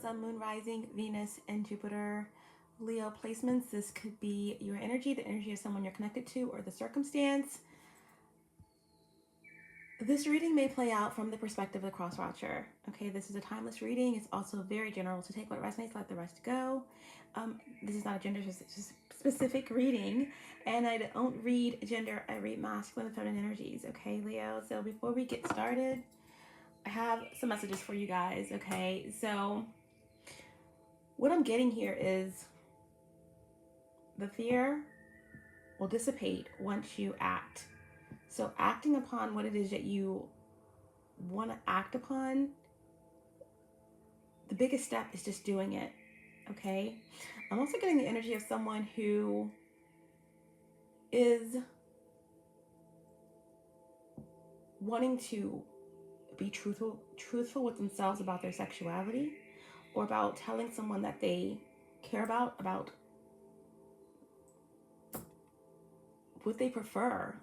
Sun, Moon, Rising, Venus, and Jupiter Leo placements. This could be your energy, the energy of someone you're connected to, or the circumstance. This reading may play out from the perspective of the cross watcher. Okay, this is a timeless reading. It's also very general, so take what resonates, let the rest go. This is not a gender specific reading, and I don't read gender, I read masculine and feminine energies. Okay, Leo, so before we get started, I have some messages for you guys. Okay, so what I'm getting here is the fear will dissipate once you act. So acting upon what it is that you want to act upon, the biggest step is just doing it. Okay, I'm also getting the energy of someone who is wanting to be truthful with themselves about their sexuality, or about telling someone that they care about what they prefer,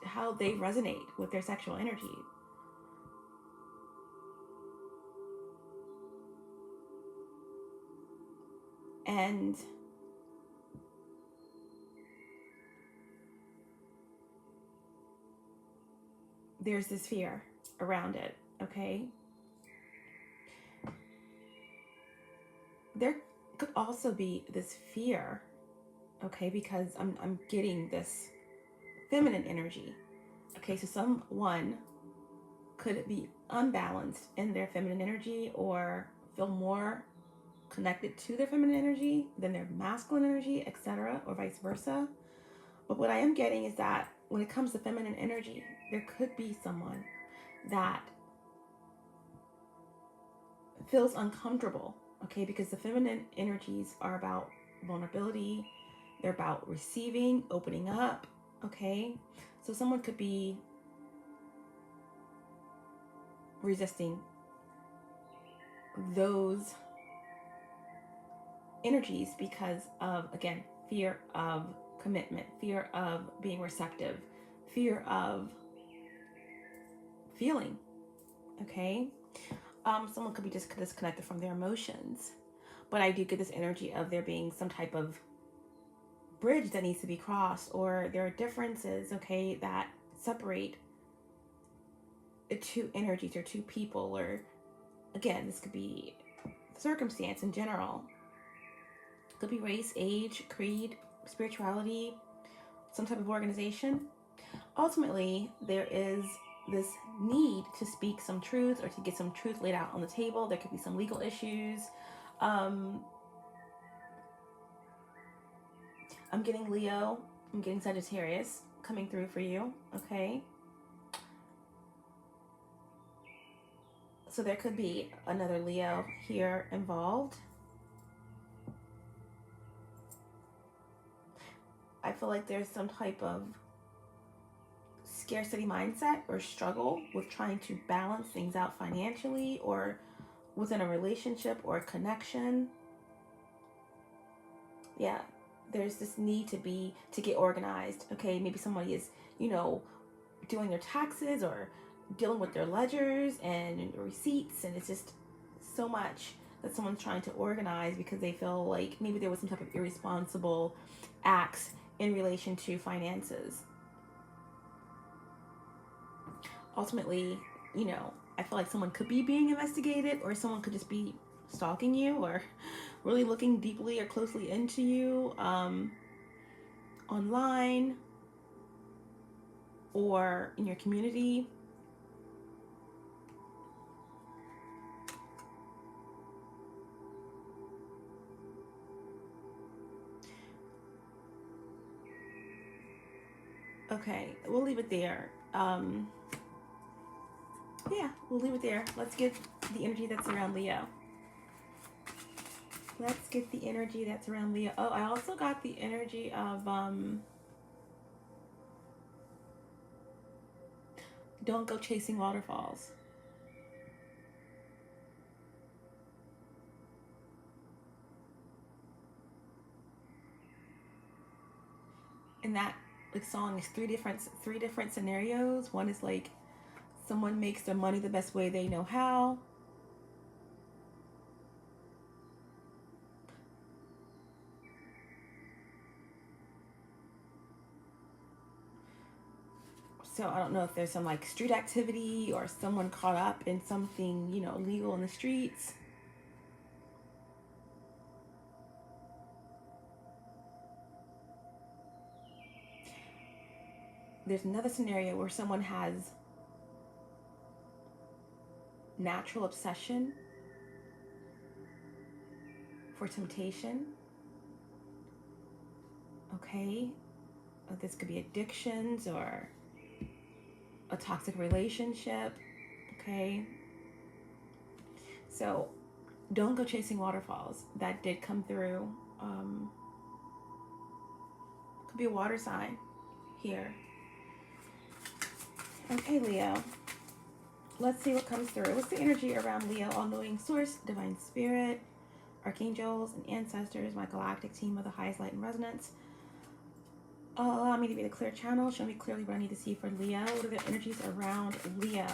how they resonate with their sexual energy. And there's this fear around it. Okay, there could also be this fear, okay, because I'm getting this feminine energy. Okay, so someone could be unbalanced in their feminine energy, or feel more connected to their feminine energy than their masculine energy, etc., or vice versa. But what I am getting is that when it comes to feminine energy, there could be someone that feels uncomfortable, okay, because the feminine energies are about vulnerability, they're about receiving, opening up. Okay, so someone could be resisting those energies because of, again, fear of commitment, fear of being receptive, fear of feeling. Okay, someone could be just disconnected from their emotions, but I do get this energy of there being some type of bridge that needs to be crossed, or there are differences, okay, that separate two energies or two people, or again, this could be circumstance in general. It could be race, age, creed, spirituality, some type of organization. Ultimately, there is this need to speak some truth, or to get some truth laid out on the table. There could be some legal issues. I'm getting Leo, I'm getting Sagittarius coming through for you, okay? So there could be another Leo here involved. I feel like there's some type of scarcity mindset or struggle with trying to balance things out financially, or within a relationship or a connection. Yeah, there's this need to get organized. Okay, maybe somebody is, doing their taxes or dealing with their ledgers and receipts, and it's just so much that someone's trying to organize because they feel like maybe there was some type of irresponsible acts in relation to finances. Ultimately, I feel like someone could be being investigated, or someone could just be stalking you, or really looking deeply or closely into you online or in your community. Okay, we'll leave it there. Yeah, we'll leave it there. Let's get the energy that's around Leo. Let's get the energy that's around Leo. Oh, I also got the energy of don't go chasing waterfalls. And that song is three different scenarios. One is like someone makes their money the best way they know how. So I don't know if there's some like street activity or someone caught up in something, you know, illegal in the streets. There's another scenario where someone has natural obsession for temptation. Okay, this could be addictions or a toxic relationship. Okay, so don't go chasing waterfalls. That did come through. Could be a water sign here. Okay, Leo. Let's see what comes through. What's the energy around Leo? All-knowing source, divine spirit, archangels, and ancestors, my galactic team of the highest light and resonance. Allow me to be the clear channel. Show me clearly what I need to see for Leo. What are the energies around Leo?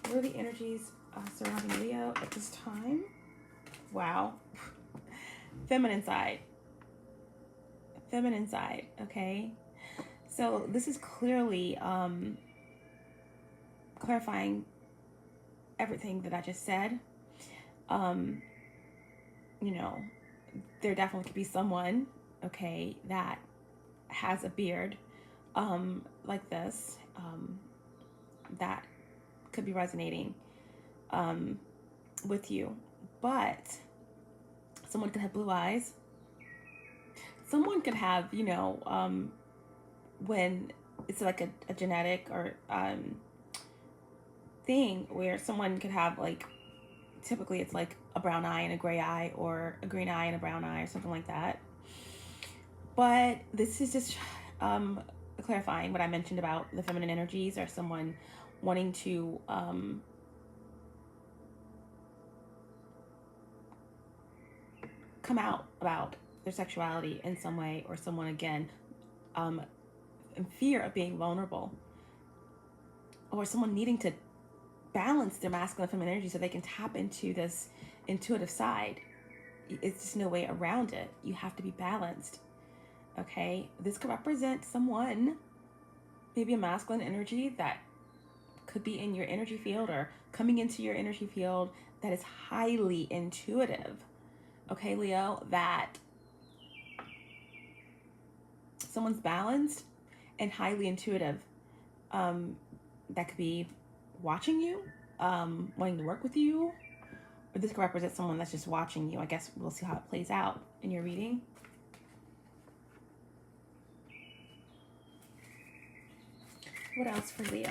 What are the energies surrounding Leo at this time? Wow. Feminine side. Feminine side, okay? So this is clearly clarifying everything that I just said. You know, there definitely could be someone, okay, that has a beard like this, that could be resonating with you. But someone could have blue eyes. Someone could have, you know, when it's like a genetic or thing where someone could have, like, typically it's like a brown eye and a gray eye, or a green eye and a brown eye, or something like that. But this is just clarifying what I mentioned about the feminine energies, or someone wanting to come out about their sexuality in some way, or someone, again, in fear of being vulnerable, or someone needing to balance their masculine and feminine energy so they can tap into this intuitive side. It's just no way around it. You have to be balanced. Okay, this could represent someone, maybe a masculine energy that could be in your energy field or coming into your energy field, that is highly intuitive. Okay, Leo, that someone's balanced and highly intuitive. That could be watching you, wanting to work with you, or this could represent someone that's just watching you. I guess we'll see how it plays out in your reading. What else for Leo?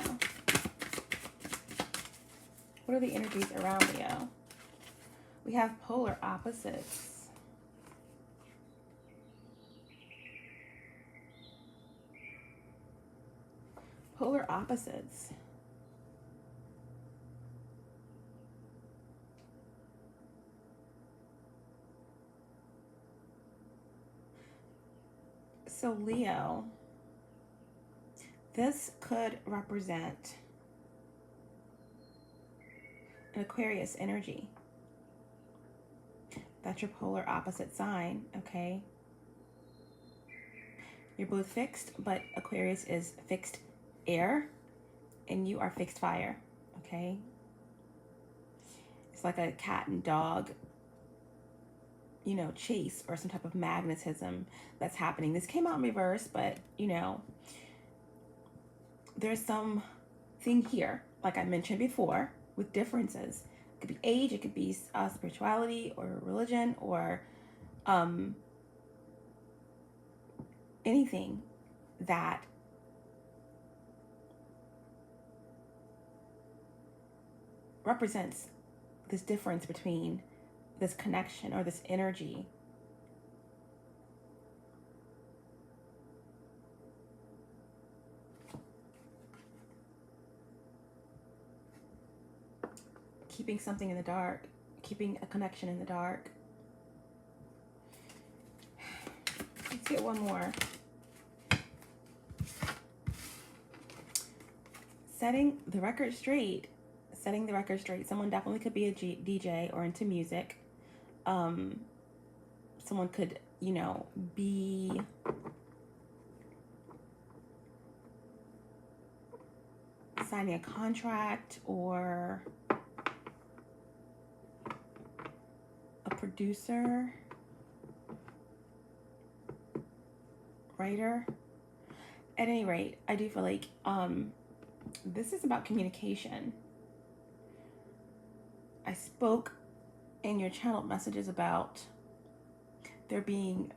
What are the energies around Leo? We have polar opposites. Polar opposites. So Leo, this could represent an Aquarius energy. That's your polar opposite sign, okay? You're both fixed, but Aquarius is fixed air and you are fixed fire, okay? It's like a cat and dog, you know, chase, or some type of magnetism that's happening. This came out in reverse, but, you know, there's some thing here, like I mentioned before, with differences. It could be age, it could be spirituality or religion, or anything that represents this difference between this connection or this energy. Keeping something in the dark, keeping a connection in the dark. Let's get one more. Setting the record straight. Setting the record straight. Someone definitely could be a DJ or into music. Someone could, you know, be signing a contract, or a producer, writer. At any rate, I do feel like this is about communication. I spoke in your channel messages about there being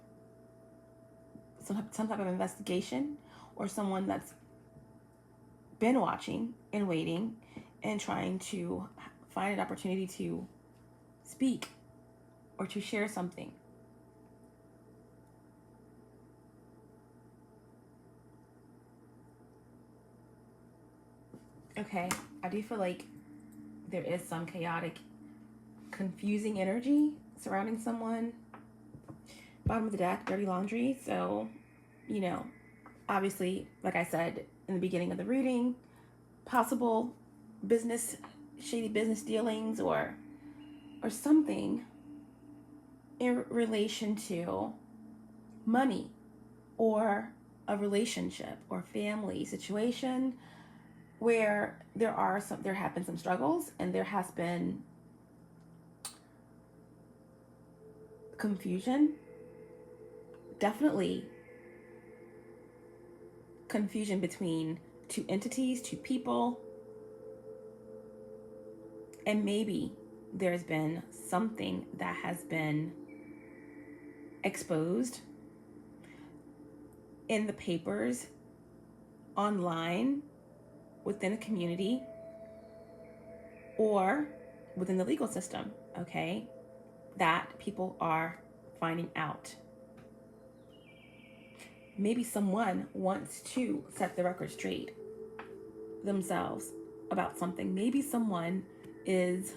some type of investigation, or someone that's been watching and waiting and trying to find an opportunity to speak or to share something. Okay, I do feel like there is some chaotic, confusing energy surrounding someone. Bottom of the deck, dirty laundry. So, you know, obviously, like I said in the beginning of the reading, possible shady business dealings, or something in relation to money, or a relationship or family situation, where there have been some struggles, and there has been confusion. Definitely confusion between two entities, two people, and maybe there's been something that has been exposed in the papers, online, within a community, or within the legal system, okay, that people are finding out. Maybe someone wants to set the record straight themselves about something. Maybe someone is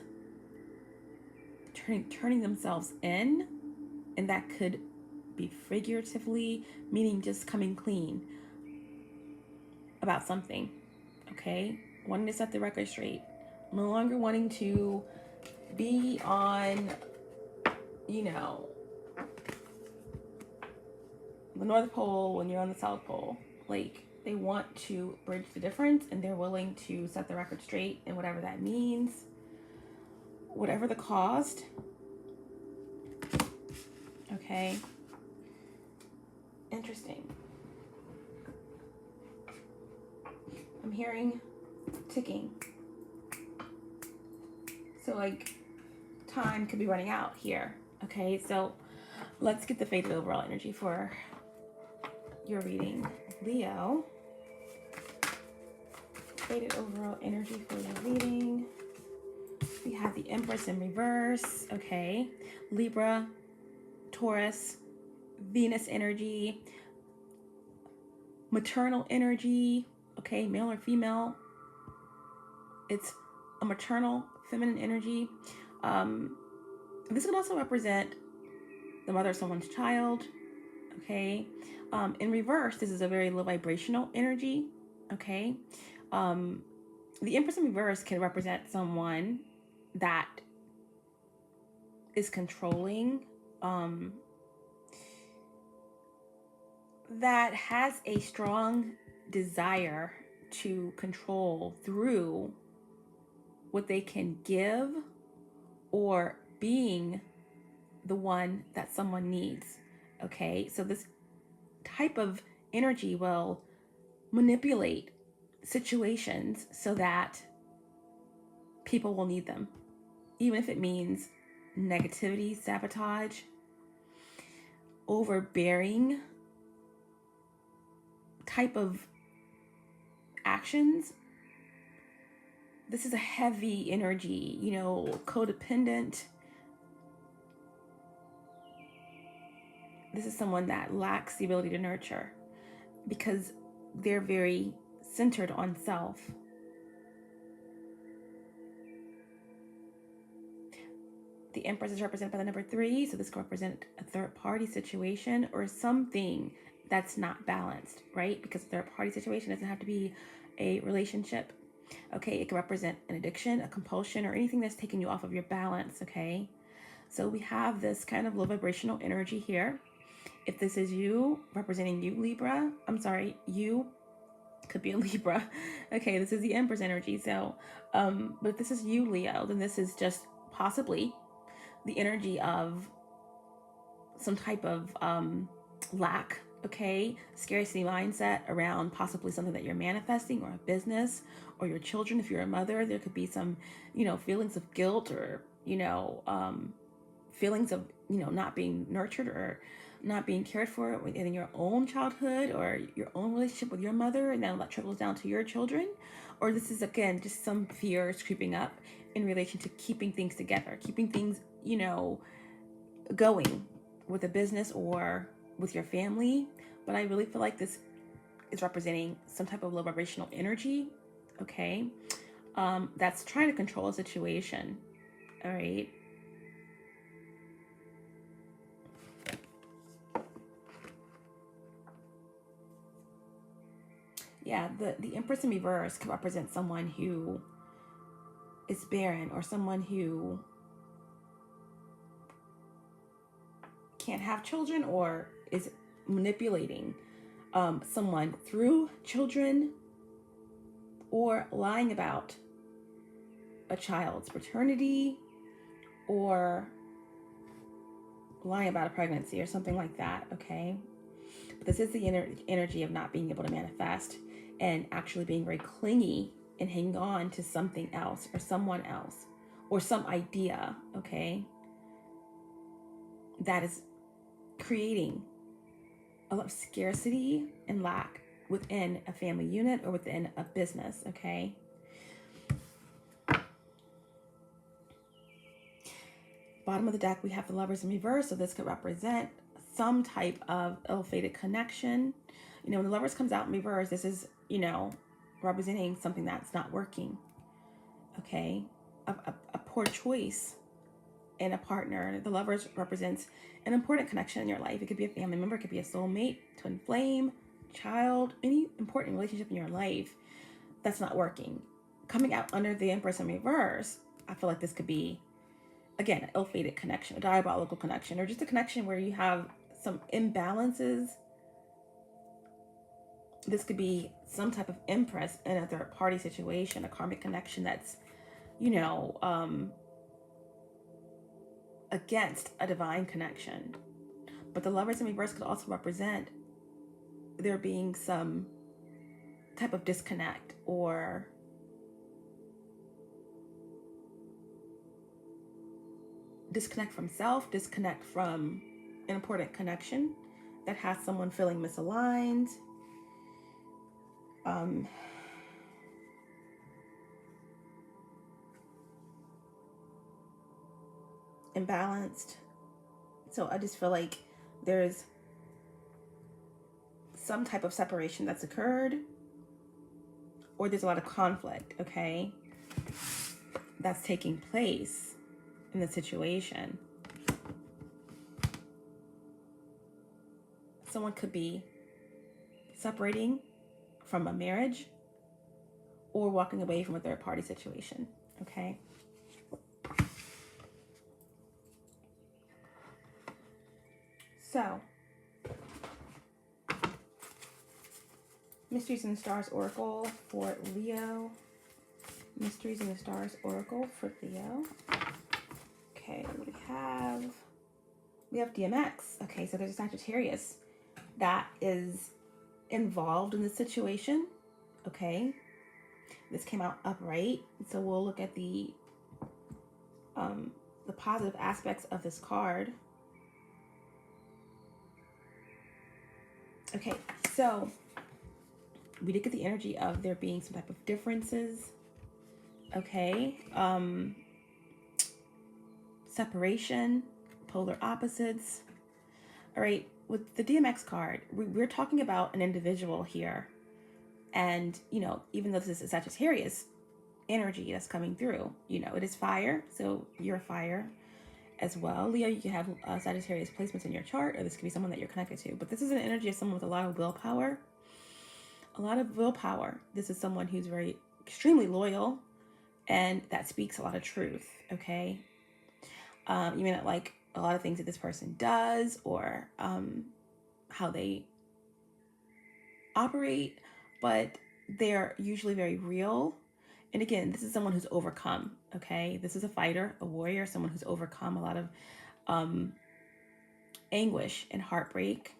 turning themselves in, and that could be figuratively, meaning just coming clean about something, okay? Wanting to set the record straight. No longer wanting to be on, you know, the North Pole when you're on the South Pole. Like, they want to bridge the difference, and they're willing to set the record straight, and whatever that means, whatever the cost. Okay. Interesting. I'm hearing ticking. So, like, time could be running out here. Okay, so let's get the faded overall energy for your reading, Leo. Faded overall energy for your reading. We have the Empress in reverse. Okay, Libra, Taurus, Venus energy, maternal energy. Okay, male or female. It's a maternal, feminine energy. This can also represent the mother of someone's child. Okay. In reverse, this is a very low vibrational energy. Okay. The Empress in reverse can represent someone that is controlling, that has a strong desire to control through what they can give, or being the one that someone needs. Okay, so this type of energy will manipulate situations so that people will need them, even if it means negativity, sabotage, overbearing type of actions. This is a heavy energy, you know, codependent. This is someone that lacks the ability to nurture because they're very centered on self. The Empress is represented by the number 3, so this can represent a third-party situation or something that's not balanced, right? Because a third-party situation doesn't have to be a relationship. Okay, it can represent an addiction, a compulsion, or anything that's taking you off of your balance, okay? So we have this kind of low vibrational energy here. If this is you, representing you, Libra, you, Could be a Libra. Okay, this is the Empress energy. So, but if this is you, Leo, then this is just possibly the energy of some type of lack, okay? Scarcity mindset around possibly something that you're manifesting, or a business, or your children. If you're a mother, there could be some, feelings of guilt, or, feelings of, not being nurtured or not being cared for in your own childhood, or your own relationship with your mother, and then that trickles down to your children. Or this is, again, just some fears creeping up in relation to keeping things together, keeping things, going with a business or with your family. But I really feel like this is representing some type of low vibrational energy, okay? That's trying to control a situation, all right? Yeah, the Empress in reverse could represent someone who is barren, or someone who can't have children, or is manipulating someone through children, or lying about a child's paternity, or lying about a pregnancy or something like that, okay? But this is the energy of not being able to manifest, and actually being very clingy and hanging on to something else, or someone else, or some idea, okay? That is creating a lot of scarcity and lack within a family unit or within a business, okay? Bottom of the deck, we have the Lovers in reverse, so this could represent some type of ill-fated connection. When the Lovers comes out in reverse, this is, representing something that's not working, okay? A poor choice in a partner. The Lovers represents an important connection in your life. It could be a family member, it could be a soulmate, twin flame, child, any important relationship in your life that's not working. Coming out under the Empress in reverse, I feel like this could be, again, an ill-fated connection, a diabolical connection, or just a connection where you have some imbalances. This could be some type of Empress in a third party situation, a karmic connection that's, against a divine connection. But the Lovers in reverse could also represent there being some type of disconnect, or disconnect from self, disconnect from an important connection that has someone feeling misaligned, imbalanced. So I just feel like there's some type of separation that's occurred, or there's a lot of conflict, okay, that's taking place in the situation. Someone could be separating from a marriage, or walking away from a third party situation, okay? So, Mysteries in the Stars Oracle for Leo. Mysteries in the Stars Oracle for Leo. Okay, we have DMX. Okay, so there's a Sagittarius that is involved in this situation, okay? This came out upright, so we'll look at the positive aspects of this card. Okay, so we did get the energy of there being some type of differences, okay? Separation, polar opposites. All right, with the DMX card, we're talking about an individual here. And, even though this is a Sagittarius energy that's coming through, it is fire, so you're fire as well. Leo, you can have Sagittarius placements in your chart, or this could be someone that you're connected to. But this is an energy of someone with a lot of willpower. A lot of willpower. This is someone who's very extremely loyal, and that speaks a lot of truth, okay? You may not like a lot of things that this person does, or how they operate, but they're usually very real. And again, this is someone who's overcome, okay? This is a fighter, a warrior, someone who's overcome a lot of anguish and heartbreak.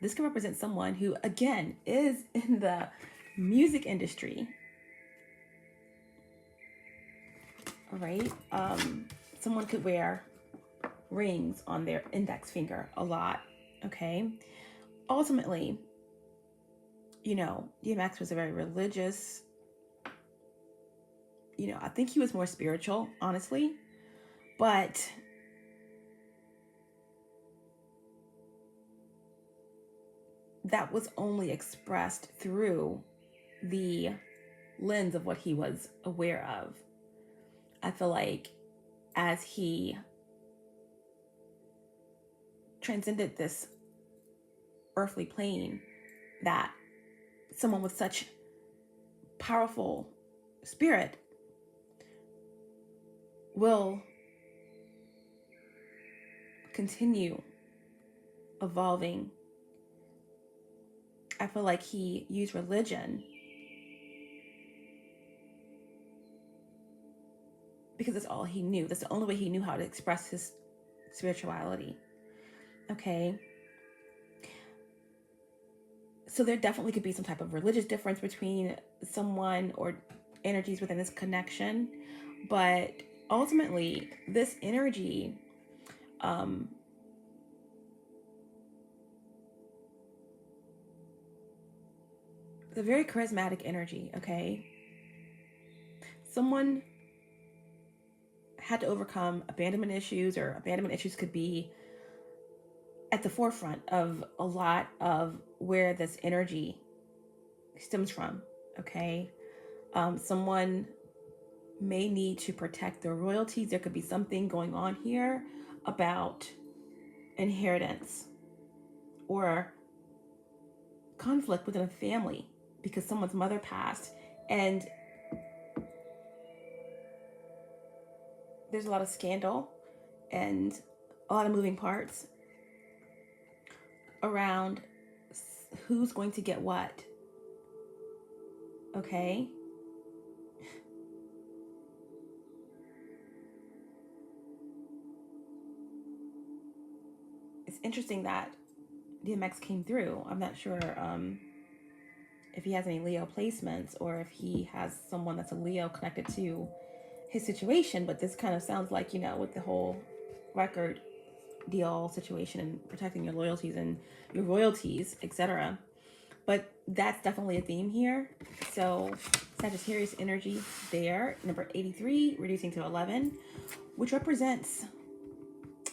This can represent someone who, again, is in the music industry. All right. Someone could wear rings on their index finger a lot. Okay. Ultimately, you know, DMX was a very religious, you know, I think he was more spiritual, honestly, but that was only expressed through the lens of what he was aware of. I feel like as he transcended this earthly plane, that someone with such powerful spirit will continue evolving. I feel like he used religion because that's all he knew. That's the only way he knew how to express his spirituality. Okay. So there definitely could be some type of religious difference between someone or energies within this connection. But ultimately, this energy, it's a very charismatic energy, okay? Someone had to overcome abandonment issues, or abandonment issues could be at the forefront of a lot of where this energy stems from, okay? Someone may need to protect their royalties. There could be something going on here about inheritance or conflict within a family because someone's mother passed, and there's a lot of scandal and a lot of moving parts around who's going to get what. Okay? It's interesting that DMX came through. I'm not sure if he has any Leo placements or if he has someone that's a Leo connected to his situation, but this kind of sounds like, you know, with the whole record deal situation and protecting your loyalties and your royalties, etc. But that's definitely a theme here. So Sagittarius energy there, number 83, reducing to 11, which represents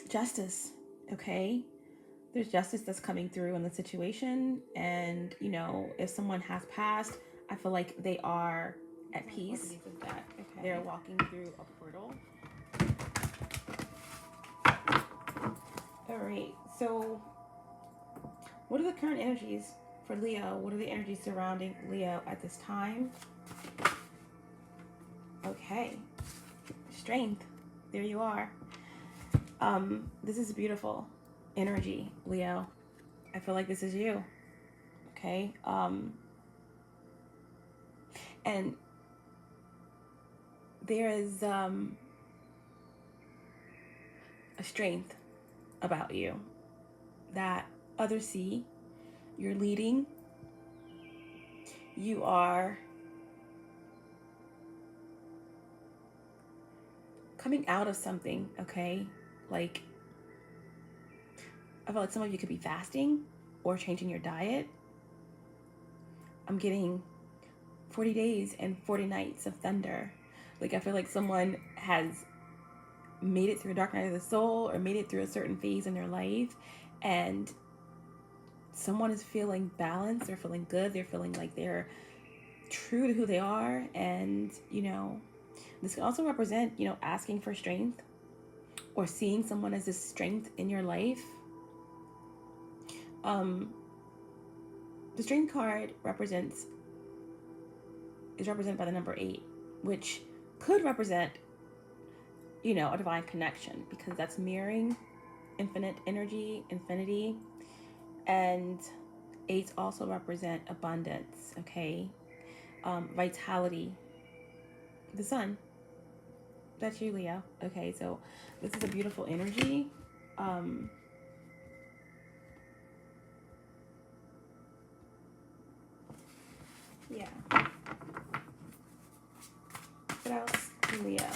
justice, okay? There's justice that's coming through in the situation. And, you know, if someone has passed, I feel like they are at peace with that. Okay. They're walking through a portal. All right. So what are the current energies for Leo? What are the energies surrounding Leo at this time? Okay. Strength. There you are. This is beautiful energy, Leo. I feel like this is you. Okay. And there is a strength about you that others see. You're leading. You are coming out of something, okay? Like, I feel like some of you could be fasting or changing your diet. I'm getting 40 days and 40 nights of thunder. Like, I feel like someone has made it through a dark night of the soul or made it through a certain phase in their life, and someone is feeling balanced, they're feeling good, they're feeling like they're true to who they are. And, you know, this can also represent, you know, asking for strength or seeing someone as this strength in your life. The strength card is represented by the number 8, which could represent, you know, a divine connection, because that's mirroring infinite energy, infinity. And Eights also represent abundance, okay? Vitality. The sun. That's you, Leo. Okay, so this is a beautiful energy. Yeah. What else? Leo.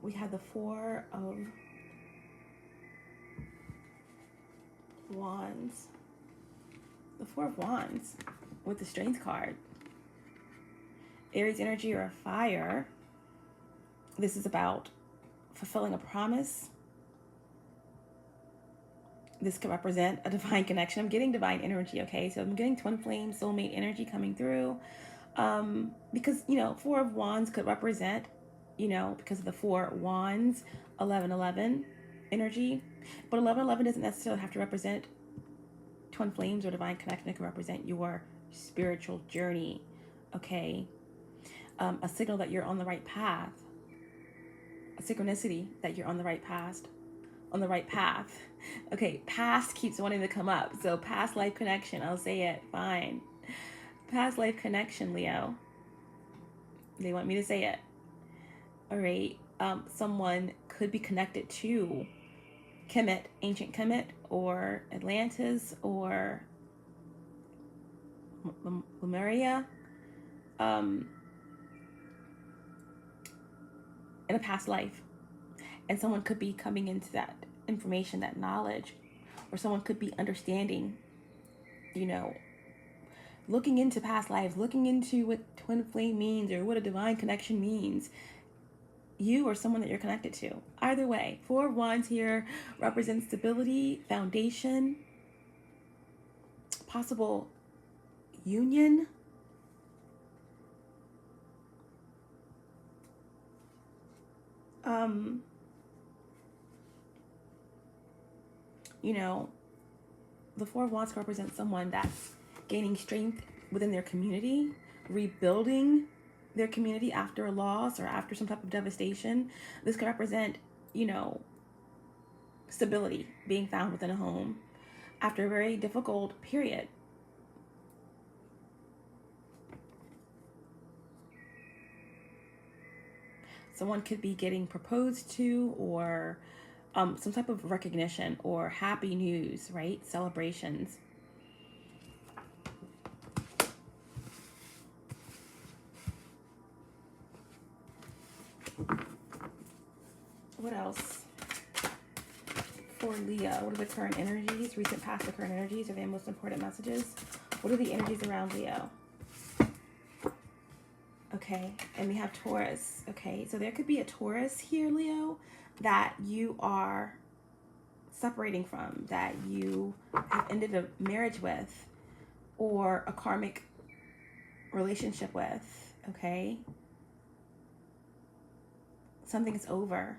We have the Four of Wands. The Four of Wands with the Strength card. Aries energy or fire. This is about fulfilling a promise. This could represent a divine connection. I'm getting divine energy, okay? So I'm getting twin flame, soulmate energy coming through. Because, you know, Four of Wands could represent, you know, because of the Four Wands, 1111 energy. But 1111 doesn't necessarily have to represent twin flames or divine connection. It can represent your spiritual journey, okay? A signal that you're on the right path. A synchronicity that you're on the right path. Okay, past keeps wanting to come up. So past life connection, I'll say it, fine. Past life connection, Leo. They want me to say it. All right, someone could be connected to Kemet, ancient Kemet, or Atlantis, or Lemuria, in a past life. And someone could be coming into that information, that knowledge, or someone could be understanding, you know, looking into past lives, looking into what twin flame means or what a divine connection means. You or someone that you're connected to. Either way, Four of Wands here represents stability, foundation, possible union. You know, the Four of Wands represents someone that's gaining strength within their community, rebuilding their community after a loss or after some type of devastation. This could represent, you know, stability being found within a home after a very difficult period. Someone could be getting proposed to, or some type of recognition or happy news, right? Celebrations. What else? For Leo, what are the current energies? Recent, past, the current energies. Are they most important messages? What are the energies around Leo? Okay, and we have Taurus. Okay, so there could be a Taurus here, Leo, that you are separating from, that you have ended a marriage with, or a karmic relationship with, okay? Something is over.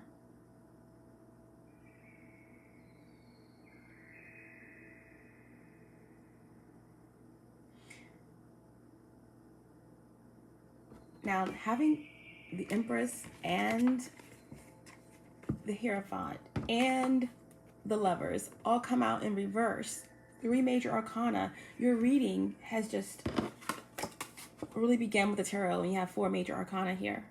Now, having the Empress and the Hierophant and the Lovers all come out in reverse, 3 major arcana, your reading has just really began with the tarot, and you have 4 major arcana here.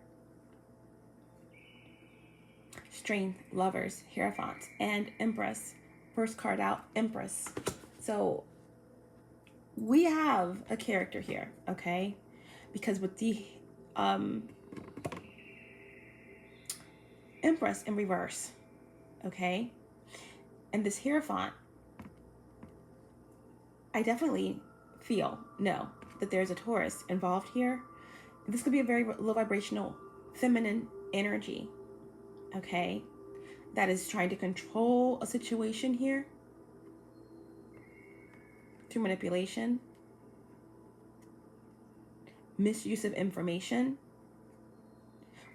Strength, Lovers, Hierophant, and Empress. First card out, Empress. So we have a character here, okay? Because with the Empress in reverse, okay? And this Hierophant, I definitely know that there's a Taurus involved here. This could be a very low vibrational feminine energy, okay? That is trying to control a situation here through manipulation, misuse of information.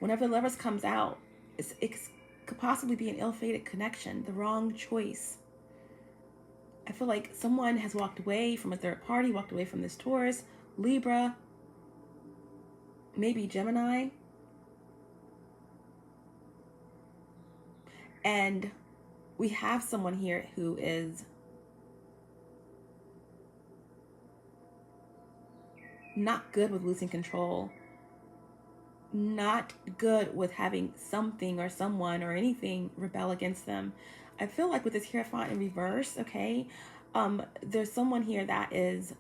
Whenever the Lovers comes out, it could possibly be an ill-fated connection, the wrong choice. I feel like someone has walked away from a third party, walked away from this Taurus, Libra, maybe Gemini. And we have someone here who is not good with losing control, not good with having something or someone or anything rebel against them. I feel like with this Hierophant in reverse, okay, there's someone here that is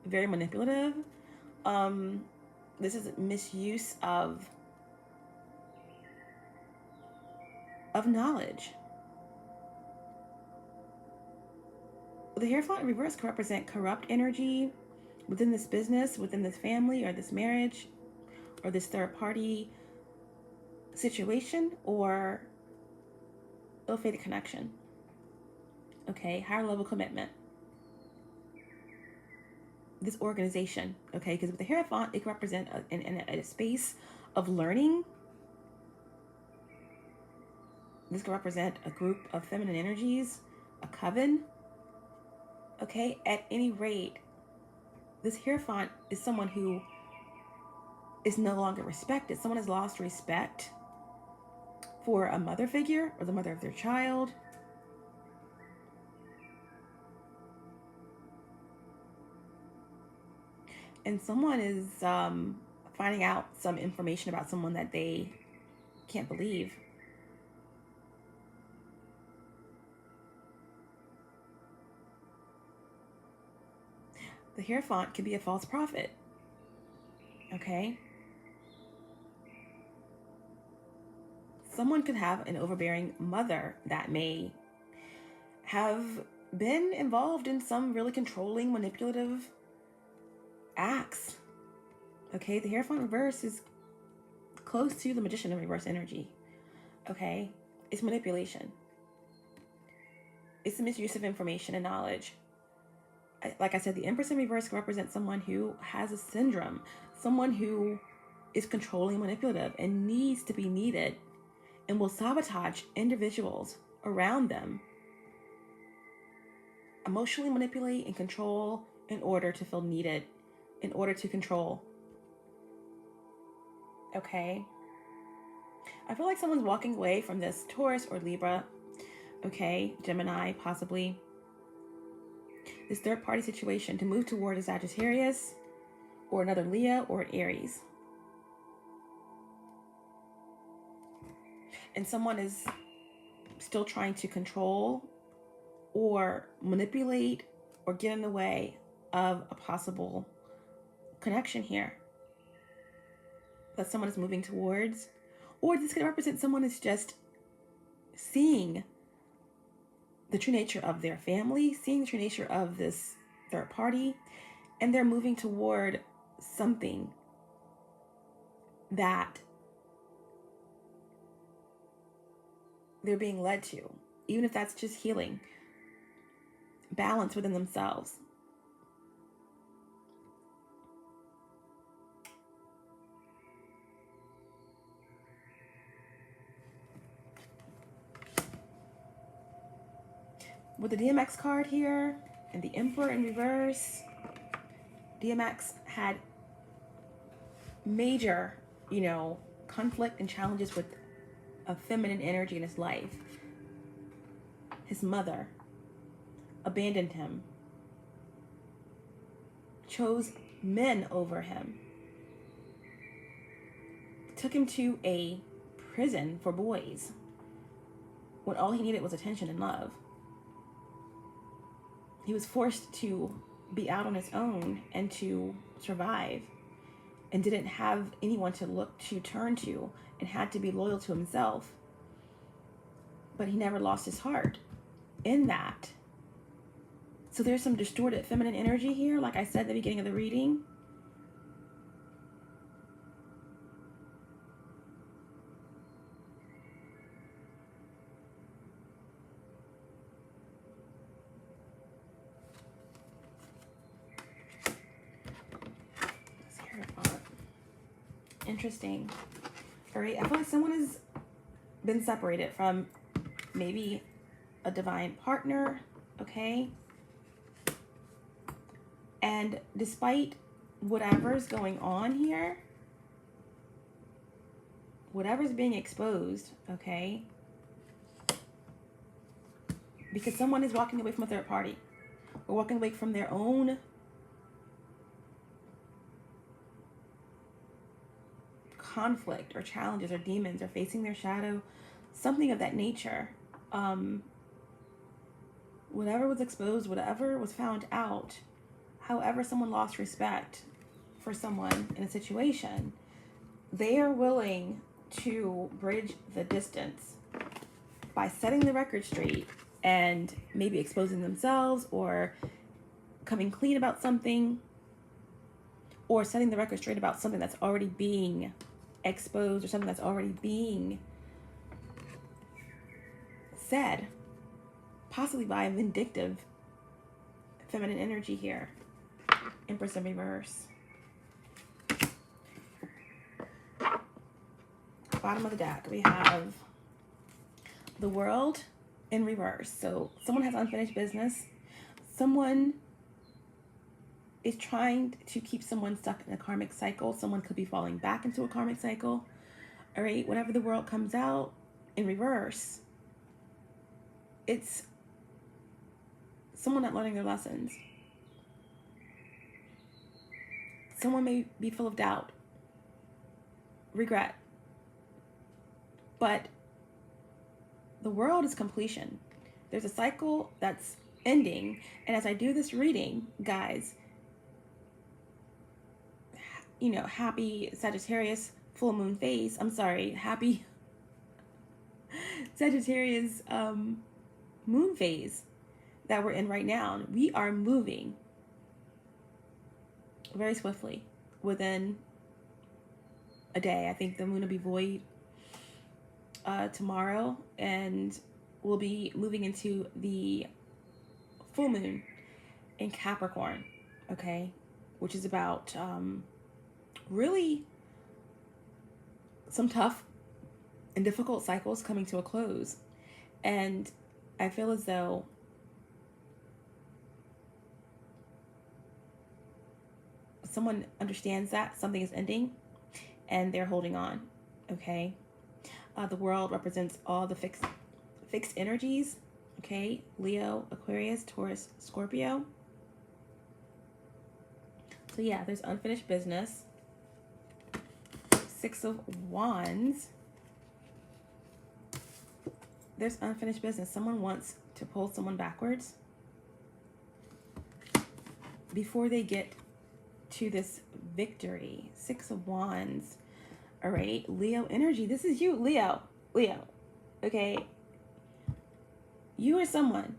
very manipulative. This is misuse of knowledge. The Hierophant in reverse can represent corrupt energy within this business, within this family, or this marriage, or this third party situation, or ill-fated connection. Okay, higher level commitment. This organization, okay, because with the Hierophant, it can represent a space of learning. This can represent a group of feminine energies, a coven. Okay, at any rate, this Hierophant is someone who is no longer respected. Someone has lost respect for a mother figure or the mother of their child. And someone is finding out some information about someone that they can't believe. The Hierophant could be a false prophet. Okay? Someone could have an overbearing mother that may have been involved in some really controlling, manipulative acts. Okay? The Hierophant reverse is close to the Magician in reverse energy. Okay? It's manipulation. It's the misuse of information and knowledge. Like I said, the Empress in reverse can represent someone who has a syndrome, someone who is controlling, manipulative, and needs to be needed, and will sabotage individuals around them, emotionally manipulate and control in order to feel needed, in order to control. Okay? I feel like someone's walking away from this Taurus or Libra, okay, Gemini possibly, this third party situation to move toward a Sagittarius or another Leo or an Aries. And someone is still trying to control or manipulate or get in the way of a possible connection here that someone is moving towards. Or this could represent someone is just seeing the true nature of their family, seeing the true nature of this third party, and they're moving toward something that they're being led to, even if that's just healing, balance within themselves. With the DMX card here and the Emperor in reverse, DMX had major, conflict and challenges with a feminine energy in his life. His mother abandoned him, chose men over him, took him to a prison for boys when all he needed was attention and love. He was forced to be out on his own and to survive, and didn't have anyone to turn to, and had to be loyal to himself. But he never lost his heart in that. So there's some distorted feminine energy here, like I said at the beginning of the reading. Interesting. All right, I feel like someone has been separated from maybe a divine partner, okay? And despite whatever's going on here, whatever's being exposed, okay, because someone is walking away from a third party, or walking away from their own conflict or challenges or demons, or facing their shadow, something of that nature. Whatever was exposed, whatever was found out, however someone lost respect for someone in a situation, they are willing to bridge the distance by setting the record straight and maybe exposing themselves, or coming clean about something, or setting the record straight about something that's already being exposed, or something that's already being said, possibly by a vindictive feminine energy here. Empress in reverse. Bottom of the deck, we have the World in reverse. So someone has unfinished business. Someone is trying to keep someone stuck in a karmic cycle. Someone could be falling back into a karmic cycle. All right, whenever the World comes out in reverse, it's someone not learning their lessons. Someone may be full of doubt, regret, but the World is completion. There's a cycle that's ending, and as I do this reading, guys, you know, happy Sagittarius full moon phase. I'm sorry, happy Sagittarius moon phase that we're in right now. We are moving very swiftly. Within a day, I think the moon will be void tomorrow, and we'll be moving into the full moon in Capricorn, okay, which is about really some tough and difficult cycles coming to a close. And I feel as though someone understands that something is ending and they're holding on, okay? The World represents all the fixed energies, okay? Leo, Aquarius, Taurus, Scorpio. So yeah, there's unfinished business. Six of Wands. There's unfinished business. Someone wants to pull someone backwards before they get to this victory. Six of Wands. All right, Leo energy. This is you, Leo. Okay, you or someone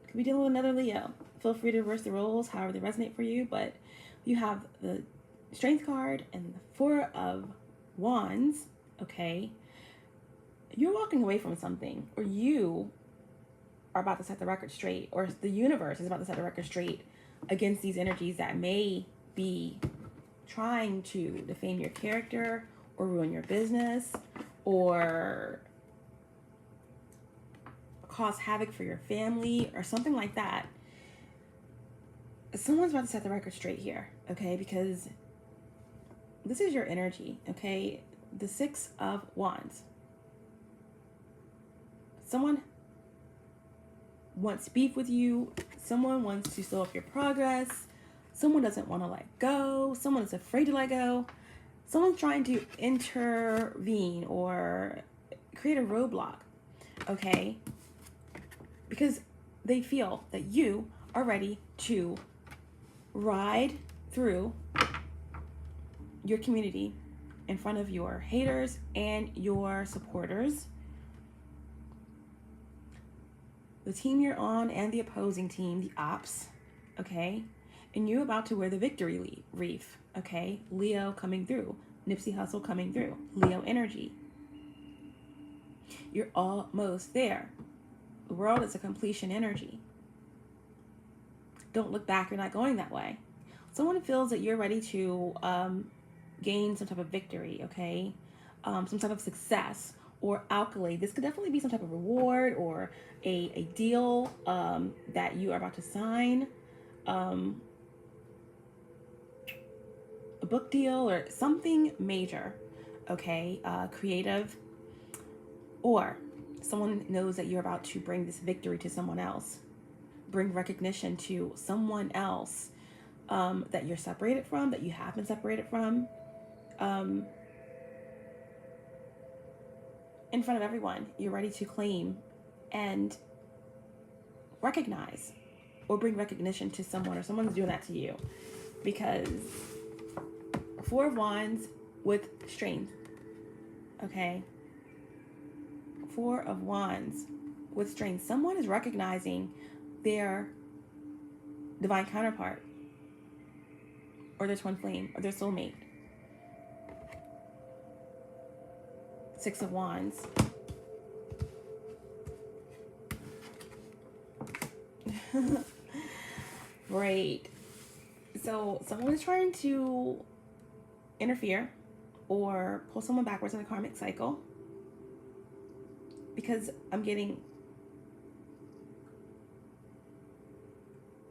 could be dealing with another Leo. Feel free to reverse the roles however they resonate for you, but you have the Strength card and the Four of Wands. Okay, you're walking away from something, or you are about to set the record straight, or the universe is about to set the record straight against these energies that may be trying to defame your character or ruin your business or cause havoc for your family or something like that. Someone's about to set the record straight here, okay? Because this is your energy, okay? The Six of Wands. Someone wants beef with you. Someone wants to slow up your progress. Someone doesn't want to let go. Someone is afraid to let go. Someone's trying to intervene or create a roadblock, okay? Because they feel that you are ready to ride through your community in front of your haters and your supporters. The team you're on and the opposing team, the ops, okay? And you're about to wear the victory wreath, okay? Leo coming through. Nipsey Hussle coming through. Leo energy. You're almost there. The World is a completion energy. Don't look back. You're not going that way. Someone feels that you're ready to gain some type of victory, okay? Some type of success or accolade. This could definitely be some type of reward or a deal that you are about to sign. A book deal or something major, okay? Creative. Or Someone knows that you're about to bring this victory to someone else, bring recognition to someone else that you're separated from, that you have been separated from, in front of everyone. You're ready to claim and recognize or bring recognition to someone, or someone's doing that to you. Because Four of Wands with strength, okay? Four of Wands with strength. Someone is recognizing their divine counterpart, or their twin flame, or their soulmate. Six of Wands. Great. So someone is trying to interfere or pull someone backwards in a karmic cycle, because I'm getting,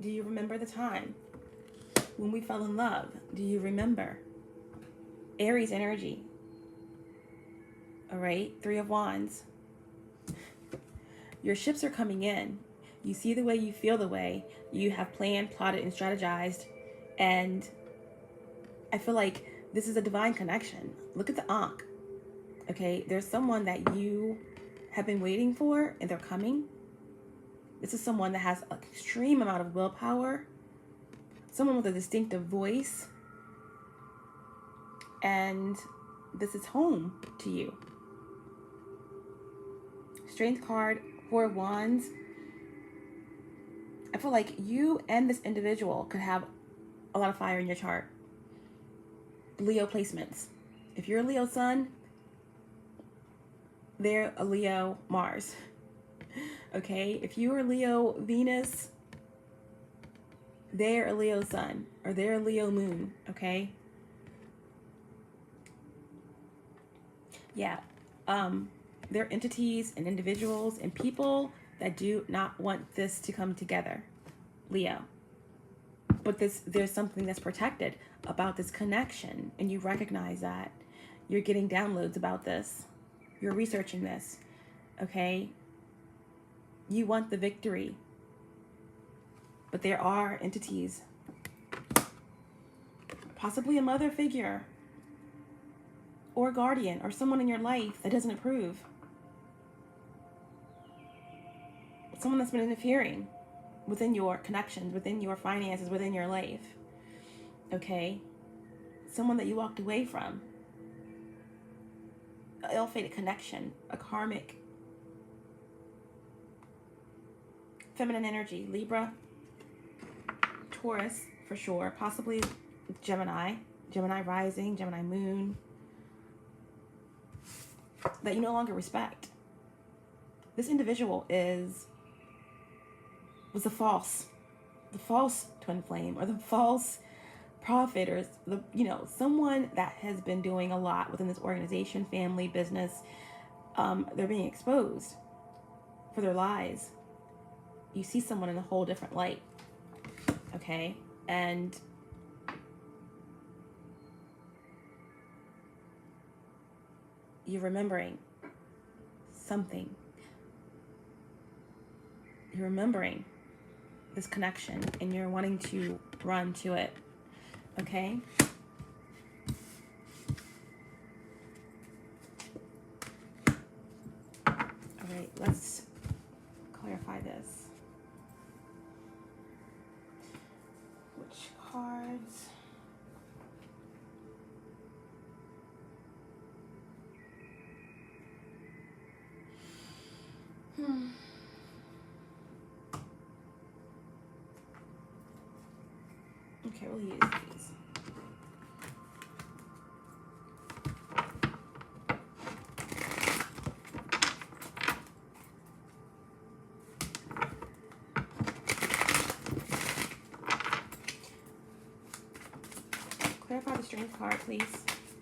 do you remember the time when we fell in love? Do you remember? Aries energy. All right, Three of Wands. Your ships are coming in. You see the way, you feel the way. You have planned, plotted, and strategized. And I feel like this is a divine connection. Look at the Ankh. Okay, there's someone that you have been waiting for, and they're coming. This is someone that has an extreme amount of willpower. Someone with a distinctive voice. And this is home to you. Strength card, Four of Wands. I feel like you and this individual could have a lot of fire in your chart. Leo placements. If you're a Leo Sun, they're a Leo Mars. Okay? If you're a Leo Venus, they're a Leo Sun, or they're a Leo Moon. Okay? Yeah. They're entities and individuals and people that do not want this to come together. Leo. But there's something that's protected about this connection, and you recognize that. You're getting downloads about this. You're researching this. Okay? You want the victory. But there are entities, possibly a mother figure, or a guardian, or someone in your life that doesn't approve. Someone that's been interfering within your connections, within your finances, within your life. Okay? Someone that you walked away from. An ill-fated connection, a karmic. Feminine energy, Libra, Taurus for sure, possibly Gemini, Gemini rising, Gemini moon, that you no longer respect. This individual was the false twin flame, or the false prophet, or someone that has been doing a lot within this organization, family, business. They're being exposed for their lies. You see someone in a whole different light. Okay? And you're remembering something. You're remembering this connection, and you're wanting to run to it. Okay? All right, let's clarify this. Which cards? Okay, we'll use these. Clarify the strength card, please,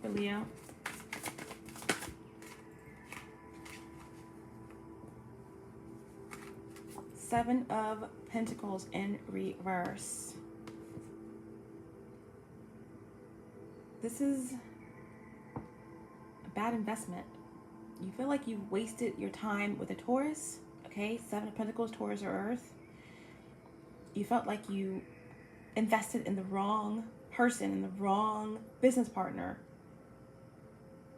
for Leo. Seven of Pentacles in reverse. This is a bad investment. You feel like you wasted your time with a Taurus, okay? Seven of Pentacles, Taurus or Earth. You felt like you invested in the wrong person, in the wrong business partner.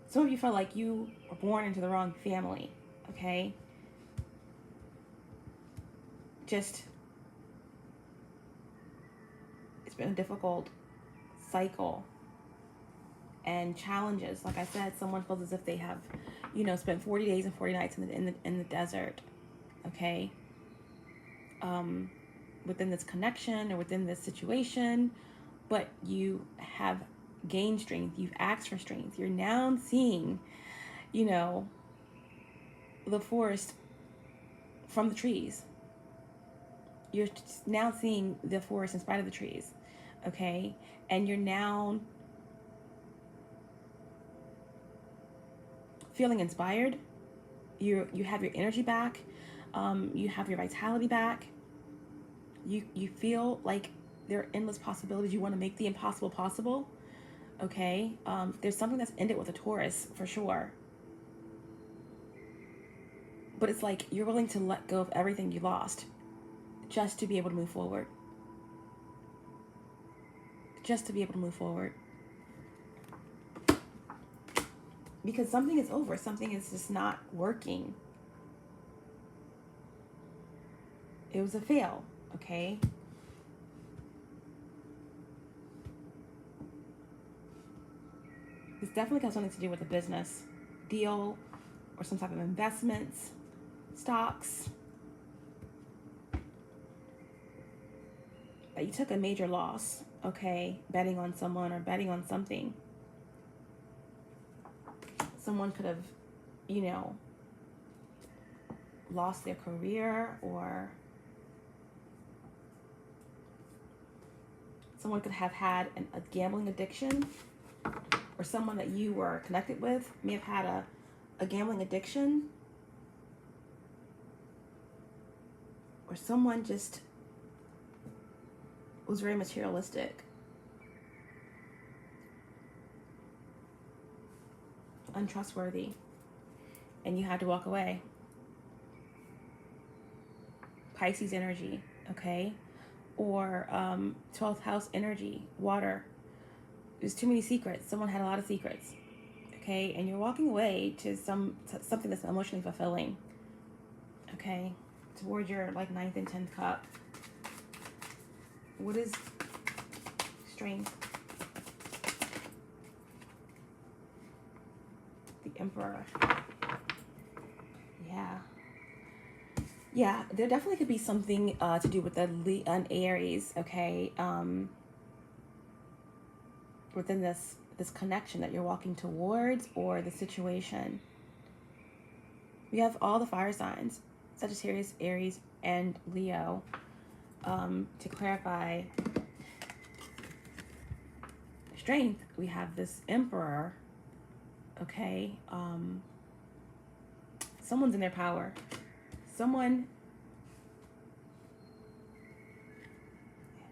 Some of you felt like you were born into the wrong family, okay? Just, it's been a difficult cycle and challenges. Like I said, someone feels as if they have, you know, spent 40 days and 40 nights in the desert, okay? Within this connection or within this situation, but you have gained strength. You've asked for strength. You're now seeing, you know, the forest from the trees. You're now seeing the forest in spite of the trees, okay? And you're now feeling inspired. You have your energy back. You have your vitality back. You feel like there are endless possibilities. You want to make the impossible possible, okay? There's something that's ended with a Taurus for sure. But it's like you're willing to let go of everything you lost just to be able to move forward. Just to be able to move forward. Because something is over. Something is just not working. It was a fail, okay? This definitely has something to do with a business deal or some type of investments, stocks. That you took a major loss, okay? Betting on someone or betting on something. Someone could have, you know, lost their career, or someone could have had a gambling addiction, or someone that you were connected with may have had a gambling addiction, or someone just was very materialistic, untrustworthy, and you had to walk away. Pisces energy, okay? Or 12th house energy, water. There's too many secrets. Someone had a lot of secrets, okay? And you're walking away to something that's emotionally fulfilling, okay? Towards your like 9th and 10th cup. What is strength? The Emperor. Yeah, there definitely could be something to do with an Aries, okay? Within this connection that you're walking towards, or the situation. We have all the fire signs: Sagittarius, Aries, and Leo. To clarify strength, we have this Emperor, okay? Someone's in their power. Someone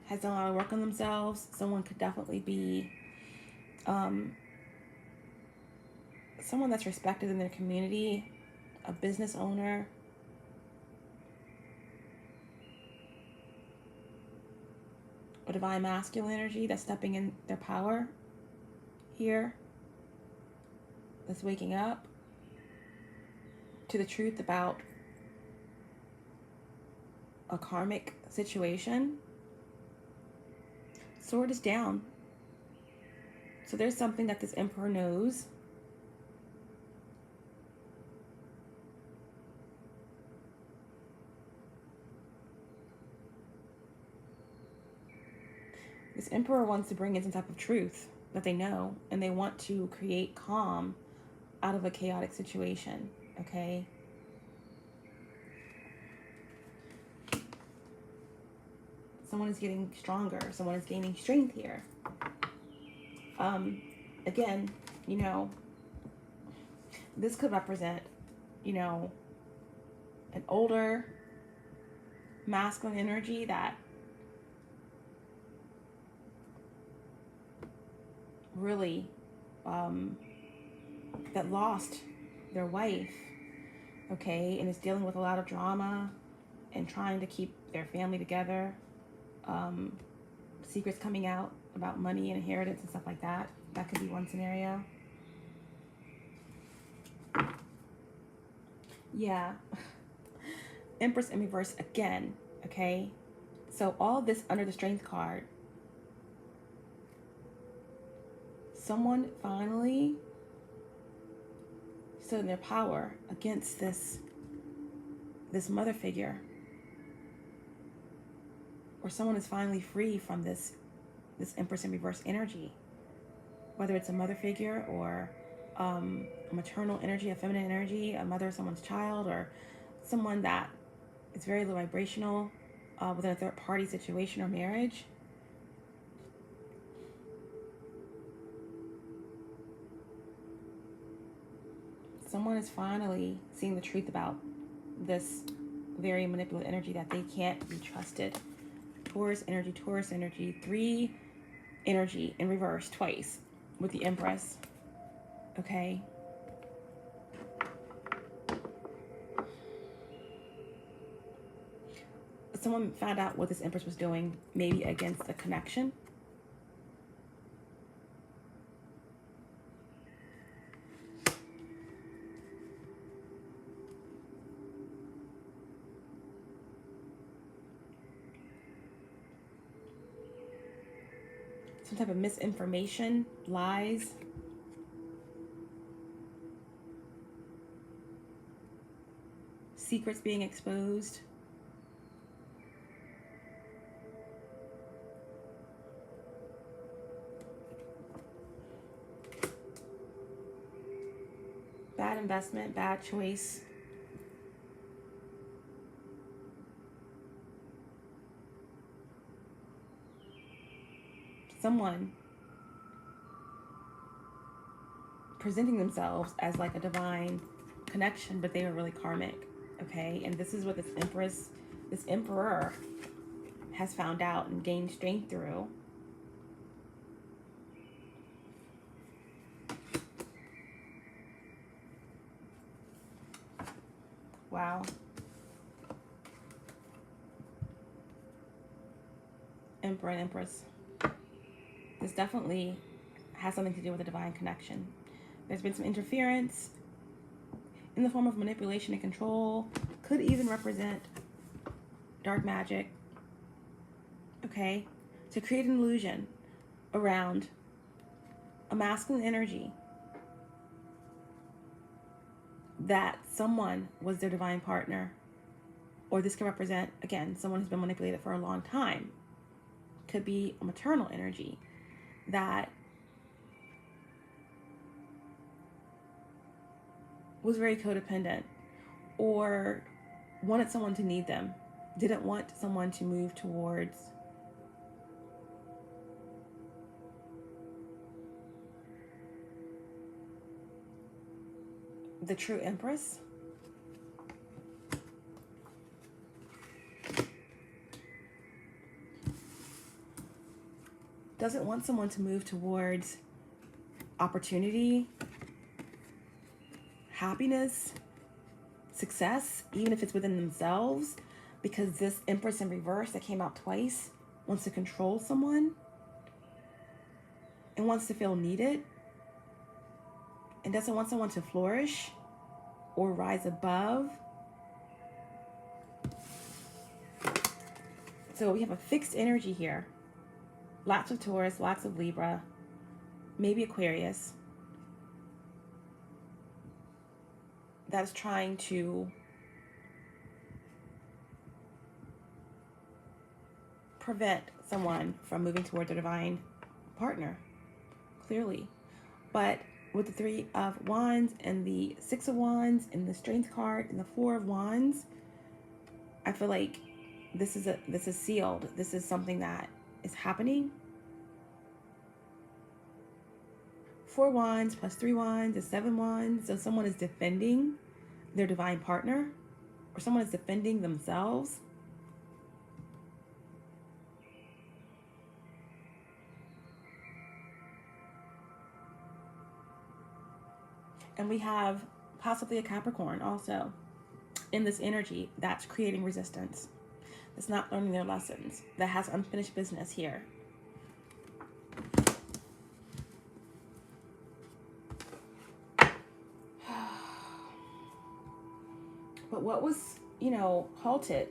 has done a lot of work on themselves. Someone could definitely be someone that's respected in their community, a business owner, a divine masculine energy that's stepping in their power here, that's waking up to the truth about a karmic situation. Sword is down. So there's something that this Emperor knows. This Emperor wants to bring in some type of truth that they know, and they want to create calm out of a chaotic situation, okay? Someone is getting stronger. Someone is gaining strength here. Again, you know, this could represent, you know, an older masculine energy that really that lost their wife, okay, and is dealing with a lot of drama and trying to keep their family together. Secrets coming out about money and inheritance and stuff like that. That could be one scenario. Yeah. Empress in reverse again, okay? So all this under the Strength card. Someone finally stood in their power against this mother figure. Or someone is finally free from this Empress in reverse energy. Whether it's a mother figure or a maternal energy, a feminine energy, a mother of someone's child, or someone that is very low vibrational within a third party situation or marriage. Someone is finally seeing the truth about this very manipulative energy, that they can't be trusted. Taurus energy, 3 energy in reverse twice with the Empress. Okay. Someone found out what this Empress was doing, maybe against a connection. Some type of misinformation, lies. Secrets being exposed. Bad investment, bad choice. Someone presenting themselves as like a divine connection, but they were really karmic, okay? And this is what this emperor has found out and gained strength through. Wow. Emperor and Empress. This definitely has something to do with a divine connection. There's been some interference in the form of manipulation and control. Could even represent dark magic. Okay? To create an illusion around a masculine energy that someone was their divine partner. Or this can represent, again, someone who's been manipulated for a long time. Could be a maternal energy that was very codependent or wanted someone to need them, didn't want someone to move towards the true Empress. Doesn't want someone to move towards opportunity, happiness, success, even if it's within themselves, because this Empress in reverse that came out twice wants to control someone and wants to feel needed and doesn't want someone to flourish or rise above. So we have a fixed energy here. Lots of Taurus, lots of Libra, maybe Aquarius. That's trying to prevent someone from moving toward their divine partner, clearly. But with the 3 of Wands and the 6 of Wands and the Strength card and the 4 of Wands, I feel like this is sealed. This is something that is happening. 4 Wands plus 3 Wands is 7 Wands. So someone is defending their divine partner, or someone is defending themselves. And we have possibly a Capricorn also in this energy that's creating resistance, that's not learning their lessons, that has unfinished business here. But what was, halted?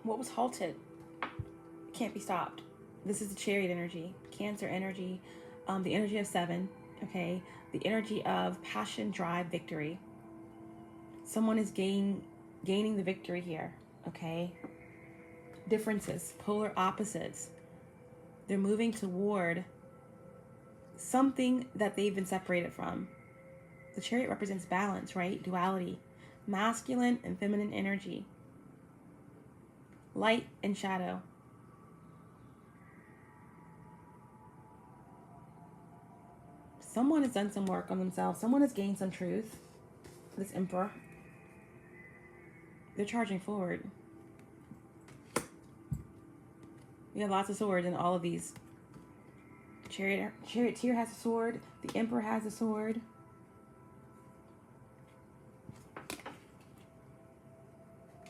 What was halted can't be stopped. This is the Chariot energy, Cancer energy, the energy of 7, okay? The energy of passion, drive, victory. Someone is gaining the victory here, okay? Differences, polar opposites. They're moving toward something that they've been separated from. The Chariot represents balance, right? Duality, masculine and feminine energy, light and shadow. Someone has done some work on themselves. Someone has gained some truth. This Emperor. They're charging forward. We have lots of swords in all of these. Charioteer has a sword. The Emperor has a sword.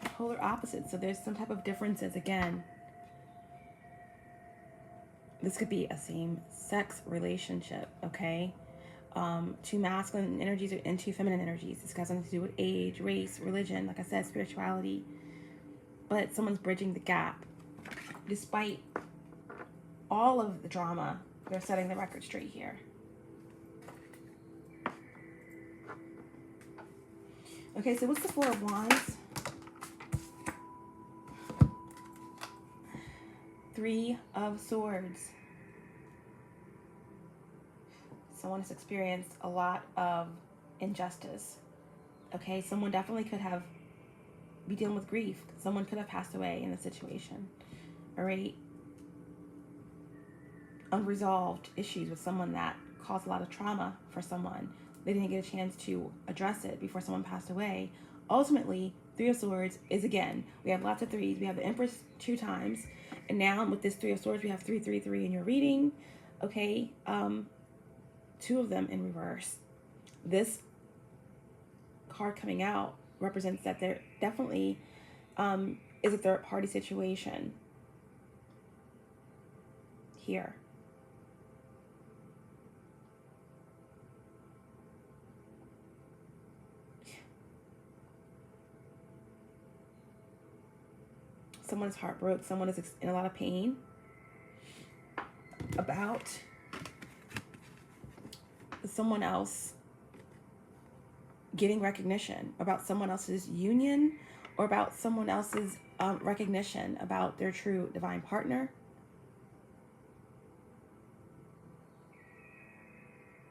Polar opposites. So there's some type of differences again. This could be a same-sex relationship, okay? Two masculine energies and two feminine energies. This has something to do with age, race, religion, like I said, spirituality. But someone's bridging the gap. Despite all of the drama, they're setting the record straight here. Okay, so what's the Four of Wands? Three of Swords. Someone has experienced a lot of injustice. Okay, someone definitely could be dealing with grief. Someone could have passed away in the situation. All right. Unresolved issues with someone that caused a lot of trauma for someone. They didn't get a chance to address it before someone passed away. Ultimately, Three of Swords is, again, we have lots of threes. We have the Empress 2 times. And now with this Three of Swords, we have 3, 3, 3 in your reading. Okay. 2 of them in reverse. This card coming out represents that there definitely is a third party situation here. Someone is heartbroken. Someone is in a lot of pain about someone else getting recognition, about someone else's union, or about someone else's recognition about their true divine partner.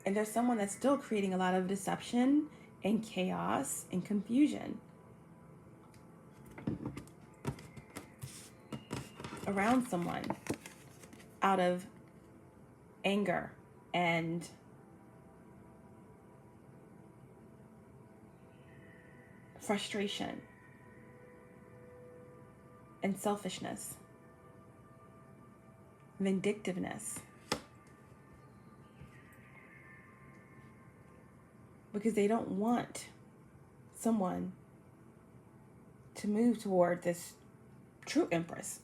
And there's someone that's still creating a lot of deception and chaos and confusion around someone out of anger and frustration and selfishness, vindictiveness, because they don't want someone to move toward this true Empress,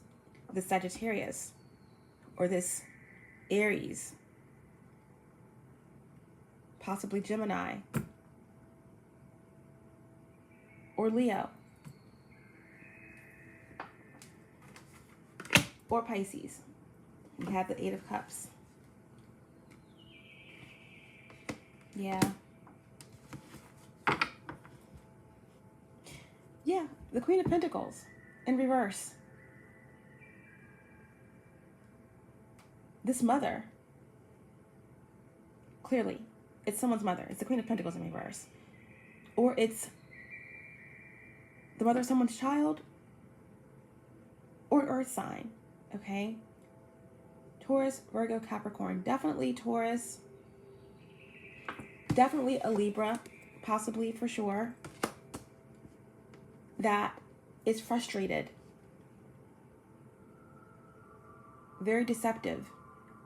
this Sagittarius, or this Aries, possibly Gemini, or Leo, or Pisces. We have the 8 of Cups. Yeah. Yeah, the Queen of Pentacles in reverse. This mother, clearly, it's someone's mother. It's the Queen of Pentacles in reverse. Or it's the mother of someone's child, or earth sign, okay? Taurus, Virgo, Capricorn. Definitely Taurus. Definitely a Libra, possibly, for sure, that is frustrated. Very deceptive.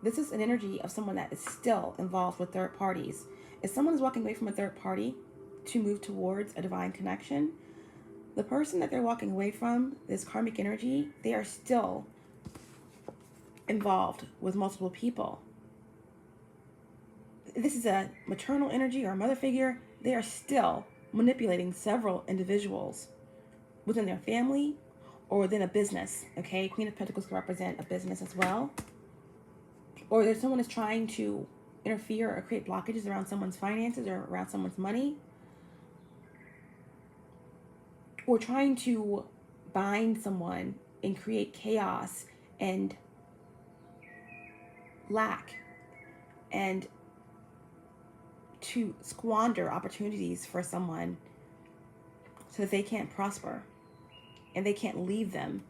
This is an energy of someone that is still involved with third parties If someone is walking away from a third party to move towards a divine connection, the person that they're walking away from, this karmic energy, they are still involved with multiple people. This is a maternal energy or a mother figure. They are still manipulating several individuals within their family or within a business. Okay, Queen of Pentacles can represent a business as well. Or there's someone is trying to interfere or create blockages around someone's finances or around someone's money, or trying to bind someone and create chaos and lack, and to squander opportunities for someone so that they can't prosper and they can't leave them.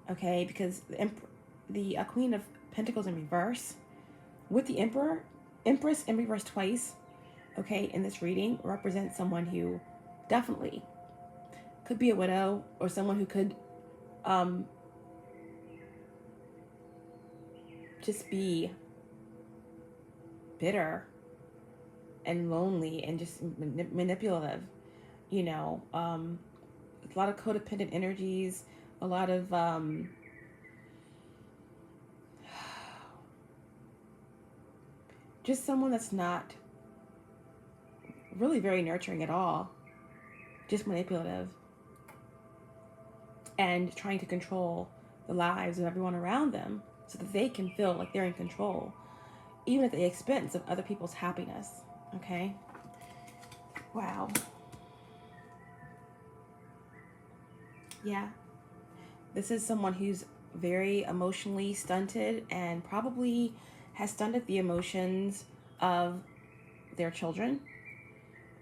Okay, because the Queen of Pentacles in reverse with the Empress in reverse twice, okay, in this reading represents someone who definitely could be a widow, or someone who could just be bitter and lonely and just manipulative, you know, a lot of codependent energies, a lot of just someone that's not really very nurturing at all, just manipulative and trying to control the lives of everyone around them so that they can feel like they're in control, even at the expense of other people's happiness. Okay. Wow. Yeah. This is someone who's very emotionally stunted and probably has stunted the emotions of their children.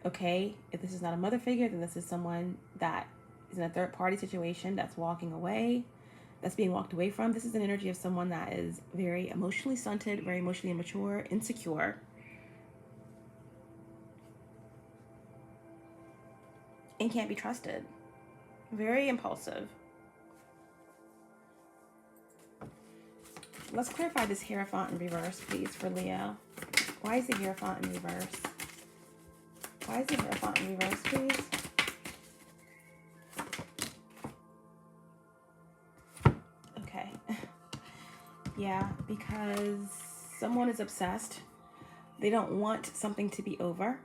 Okay. If this is not a mother figure, then this is someone that is in a third party situation that's walking away, that's being walked away from. This is an energy of someone that is very emotionally stunted, very emotionally immature, insecure. And can't be trusted. Very impulsive. Let's clarify this Hierophant in reverse, please, for Leo. Why is the Hierophant in reverse? Why is the Hierophant in reverse, please? Okay. Yeah, because someone is obsessed. They don't want something to be over.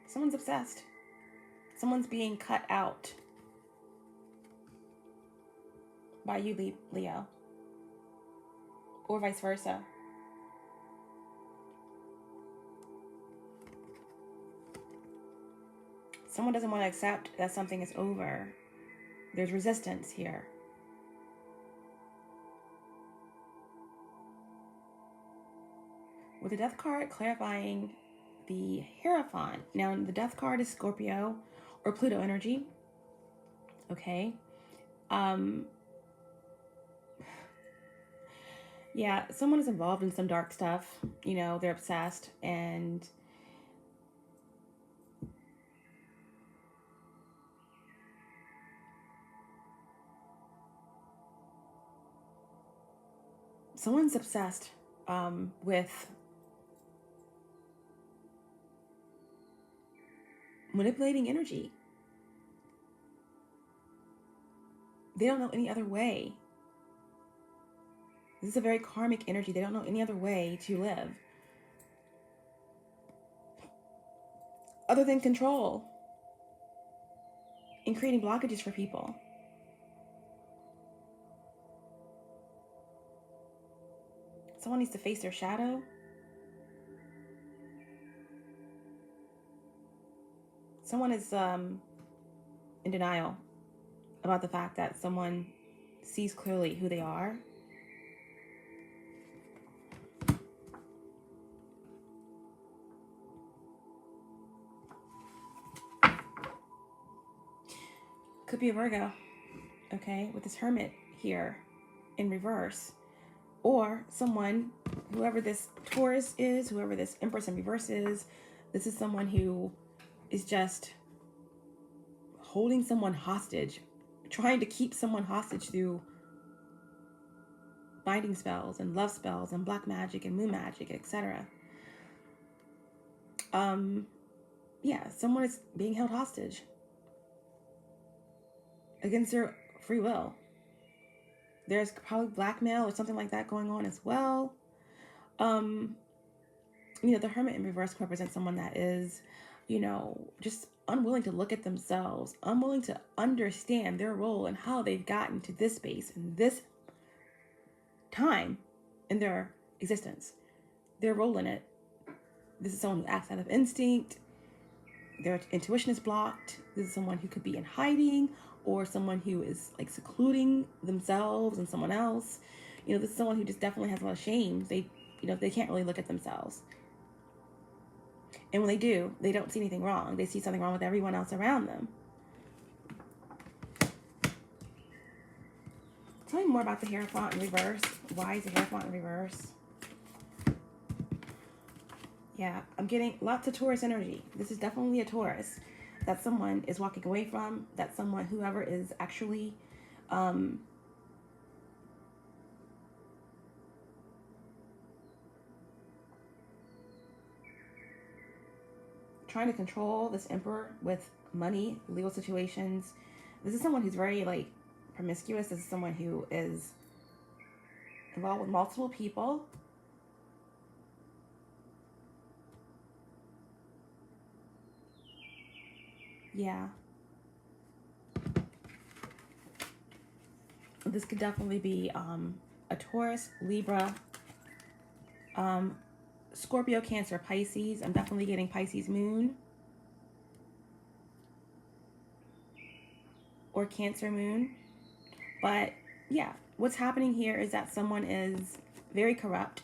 Someone's obsessed. Someone's being cut out by you, Leo. Or vice versa. Someone doesn't want to accept that something is over. There's resistance here. With the Death card clarifying the Hierophant. Now, the Death card is Scorpio or Pluto energy. Okay. Yeah, someone is involved in some dark stuff. You know, they're obsessed, and someone's obsessed with manipulating energy. They don't know any other way. This is a very karmic energy. They don't know any other way to live other than control and creating blockages for people. Someone needs to face their shadow. Someone is in denial about the fact that someone sees clearly who they are. Could be a Virgo, okay, with this Hermit here in reverse. Or someone, whoever this Taurus is, whoever this Empress in reverse is, this is someone who is just holding someone hostage, trying to keep someone hostage through binding spells and love spells and black magic and moon magic, etc. Yeah, someone is being held hostage against their free will. There's probably blackmail or something like that going on as well. The Hermit in reverse represents someone that is, just unwilling to look at themselves, unwilling to understand their role and how they've gotten to this space and this time in their existence, their role in it. This is someone who acts out of instinct. Their intuition is blocked. This is someone who could be in hiding, or someone who is like secluding themselves and someone else. This is someone who just definitely has a lot of shame. They can't really look at themselves. And when they do, they don't see anything wrong. They see something wrong with everyone else around them. Tell me more about the Hierophant in reverse. Why is the Hierophant in reverse? Yeah, I'm getting lots of Taurus energy. This is definitely a Taurus that someone is walking away from, that someone, whoever is actually trying to control this Emperor with money, legal situations. This is someone who's very promiscuous. This is someone who is involved with multiple people. Yeah. This could definitely be a Taurus, Libra, Scorpio, Cancer, Pisces. I'm definitely getting Pisces Moon or Cancer Moon. But yeah, what's happening here is that someone is very corrupt,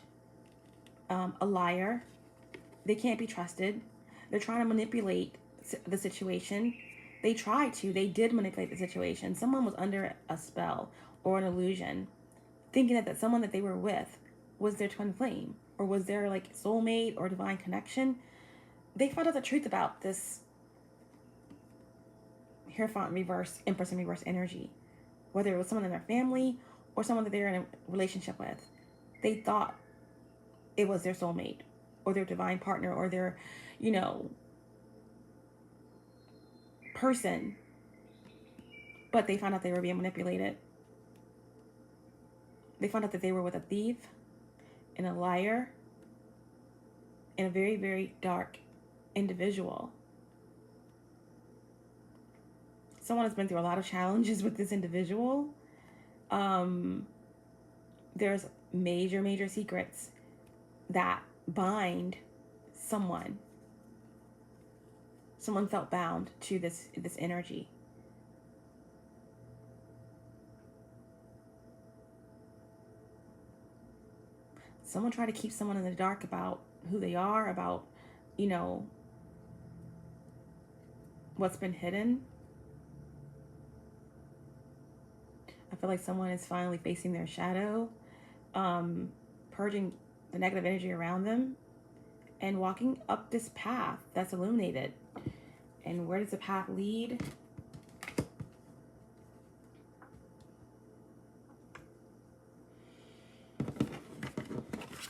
a liar. They can't be trusted. They're trying to manipulate the situation. They did manipulate the situation. Someone was under a spell or an illusion, thinking that someone that they were with was their twin flame or was their soulmate or divine connection. They found out the truth about this Hierophant in reverse, Empress in reverse energy, whether it was someone in their family or someone that they were in a relationship with. They thought it was their soulmate or their divine partner or their, person, but they found out they were being manipulated. They found out that they were with a thief and a liar and a very, very dark individual. Someone has been through a lot of challenges with this individual. There's major, major secrets that bind someone. Someone felt bound to this energy. Someone tried to keep someone in the dark about who they are, about, what's been hidden. I feel like someone is finally facing their shadow, purging the negative energy around them, and walking up this path that's illuminated. And where does the path lead?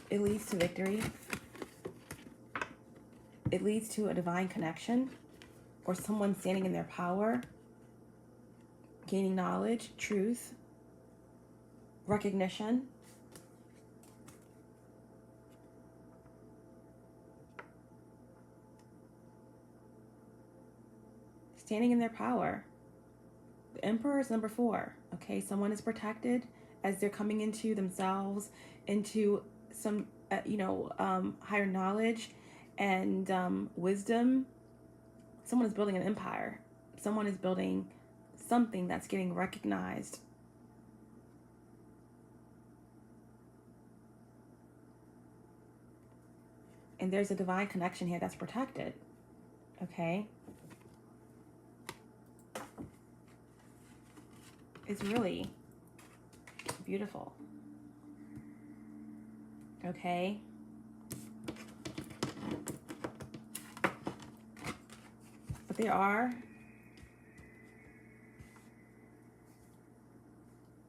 It leads to victory. It leads to a divine connection or someone standing in their power, gaining knowledge, truth, recognition. Standing in their power. The Emperor is number 4. Okay, someone is protected as they're coming into themselves, into some, higher knowledge and wisdom. Someone is building an empire. Someone is building something that's getting recognized. And there's a divine connection here that's protected. Okay? It's really beautiful. Okay? But there are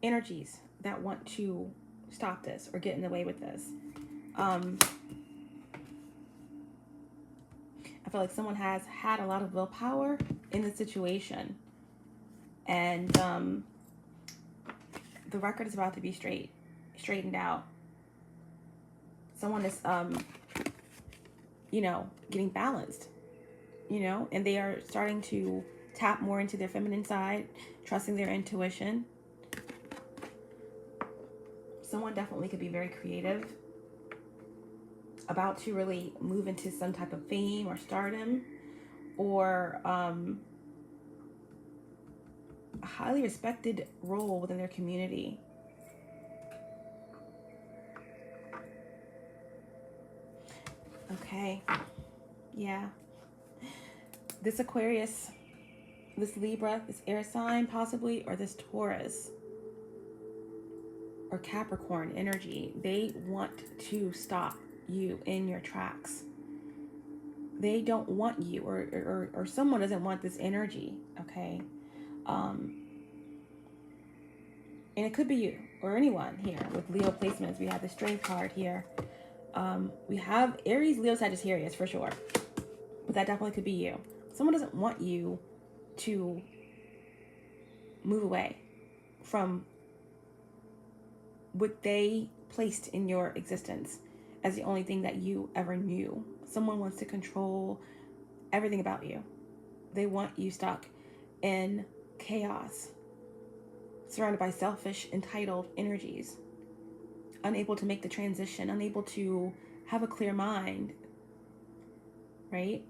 energies that want to stop this or get in the way with this. I feel like someone has had a lot of willpower in the situation, and the record is about to be straightened out. Someone is, you know, getting balanced, you know, and they are starting to tap more into their feminine side, trusting their intuition. Someone definitely could be very creative, about to really move into some type of fame or stardom, or a highly respected role within their community. Okay, yeah. This Aquarius, this Libra, this air sign possibly, or this Taurus or Capricorn energy, they want to stop you in your tracks. They don't want you, or someone doesn't want this energy, okay? And it could be you or anyone here with Leo placements. We have the Strength card here. We have Aries, Leo, Sagittarius for sure. But that definitely could be you. Someone doesn't want you to move away from what they placed in your existence as the only thing that you ever knew. Someone wants to control everything about you. They want you stuck in chaos, surrounded by selfish, entitled energies, unable to make the transition, unable to have a clear mind, right?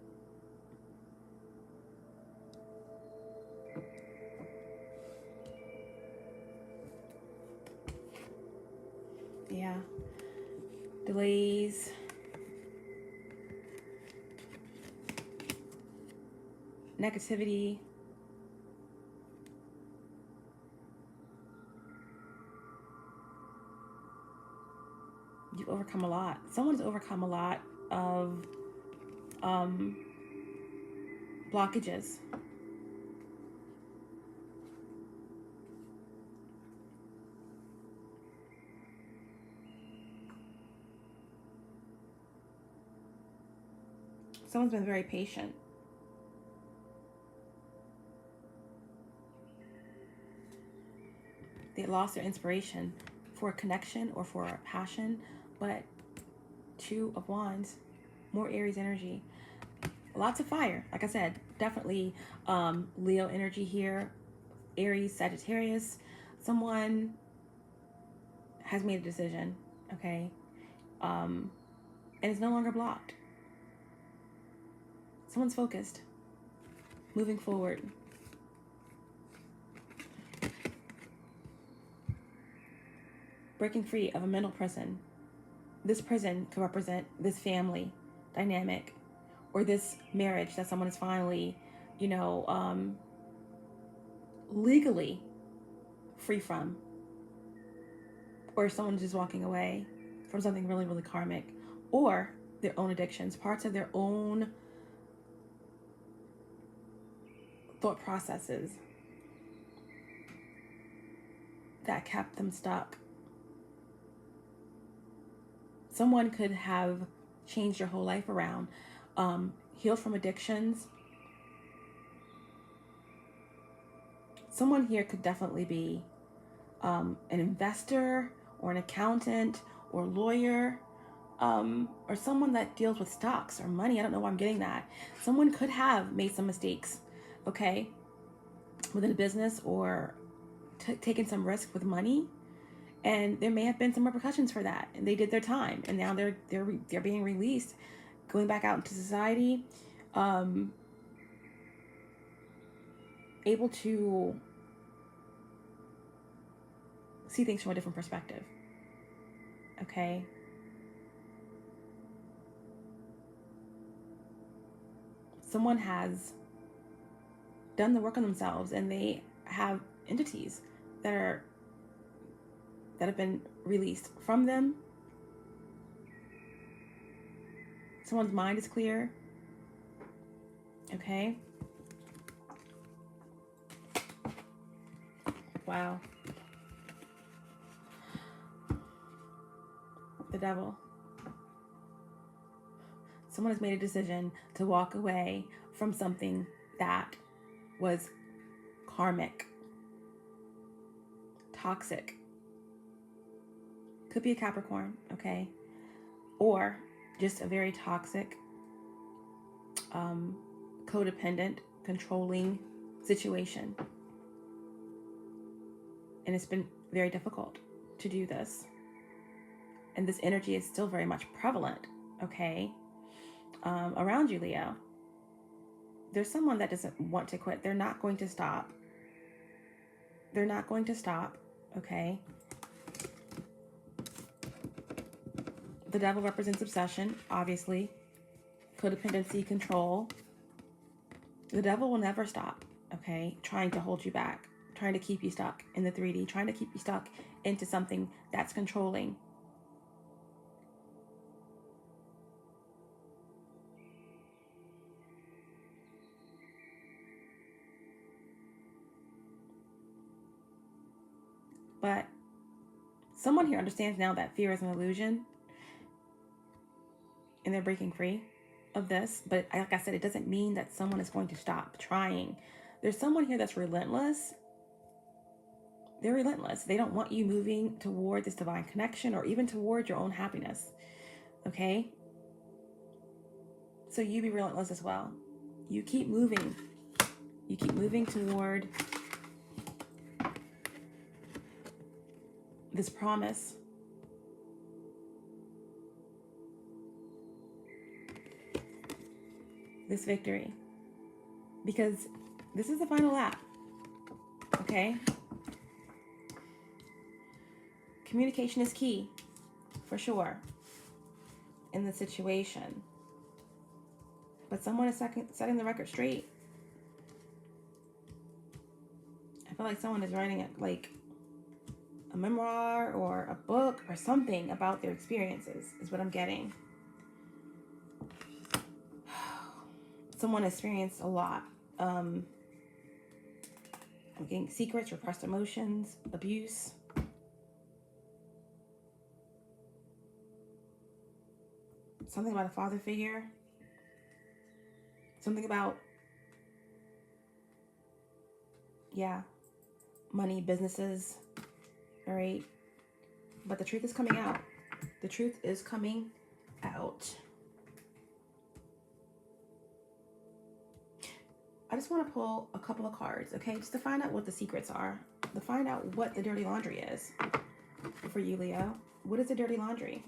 Yeah. Delays. Negativity. You've overcome a lot. Someone's overcome a lot of blockages. Someone's been very patient. They lost their inspiration for a connection or for a passion, but Two of Wands, more Aries energy. Lots of fire. Like I said, definitely Leo energy here. Aries, Sagittarius. Someone has made a decision, okay? And it's no longer blocked. Someone's focused, moving forward. Breaking free of a mental prison. This prison could represent this family dynamic or this marriage that someone is finally, you know, legally free from. Or someone's just walking away from something really, really karmic. Or their own addictions, parts of their own thought processes that kept them stuck. Someone could have changed your whole life around, healed from addictions. Someone here could definitely be an investor or an accountant or lawyer, or someone that deals with stocks or money. I don't know why I'm getting that. Someone could have made some mistakes, okay, within a business or taken some risk with money. And there may have been some repercussions for that, and they did their time, and now they're being released, going back out into society, able to see things from a different perspective. Okay. Someone has done the work on themselves, and they have entities that have been released from them. Someone's mind is clear. Okay. Wow. The Devil. Someone has made a decision to walk away from something that was karmic, toxic. Could be a Capricorn, okay? Or just a very toxic, codependent, controlling situation. And it's been very difficult to do this. And this energy is still very much prevalent, okay? Around you, Leo. There's someone that doesn't want to quit. They're not going to stop. They're not going to stop, okay? The Devil represents obsession, obviously. Codependency, control. The Devil will never stop, okay? Trying to hold you back. Trying to keep you stuck in the 3D. Trying to keep you stuck into something that's controlling. But someone here understands now that fear is an illusion. And they're breaking free of this. But like I said, it doesn't mean that someone is going to stop trying. There's someone here that's relentless. They're relentless. They don't want you moving toward this divine connection or even toward your own happiness. Okay? So you be relentless as well. You keep moving. You keep moving toward this promise. This victory. Because this is the final lap. Okay? Communication is key, for sure, in the situation. But someone is setting the record straight. I feel like someone is writing like a memoir or a book or something about their experiences, is what I'm getting. Someone experienced a lot. I'm getting secrets, repressed emotions, abuse. Something about a father figure. Something about, yeah, money, businesses, all right? But the truth is coming out. The truth is coming out. I just want to pull a couple of cards, okay? Just to find out what the secrets are. To find out what the dirty laundry is for you, Leo. What is the dirty laundry?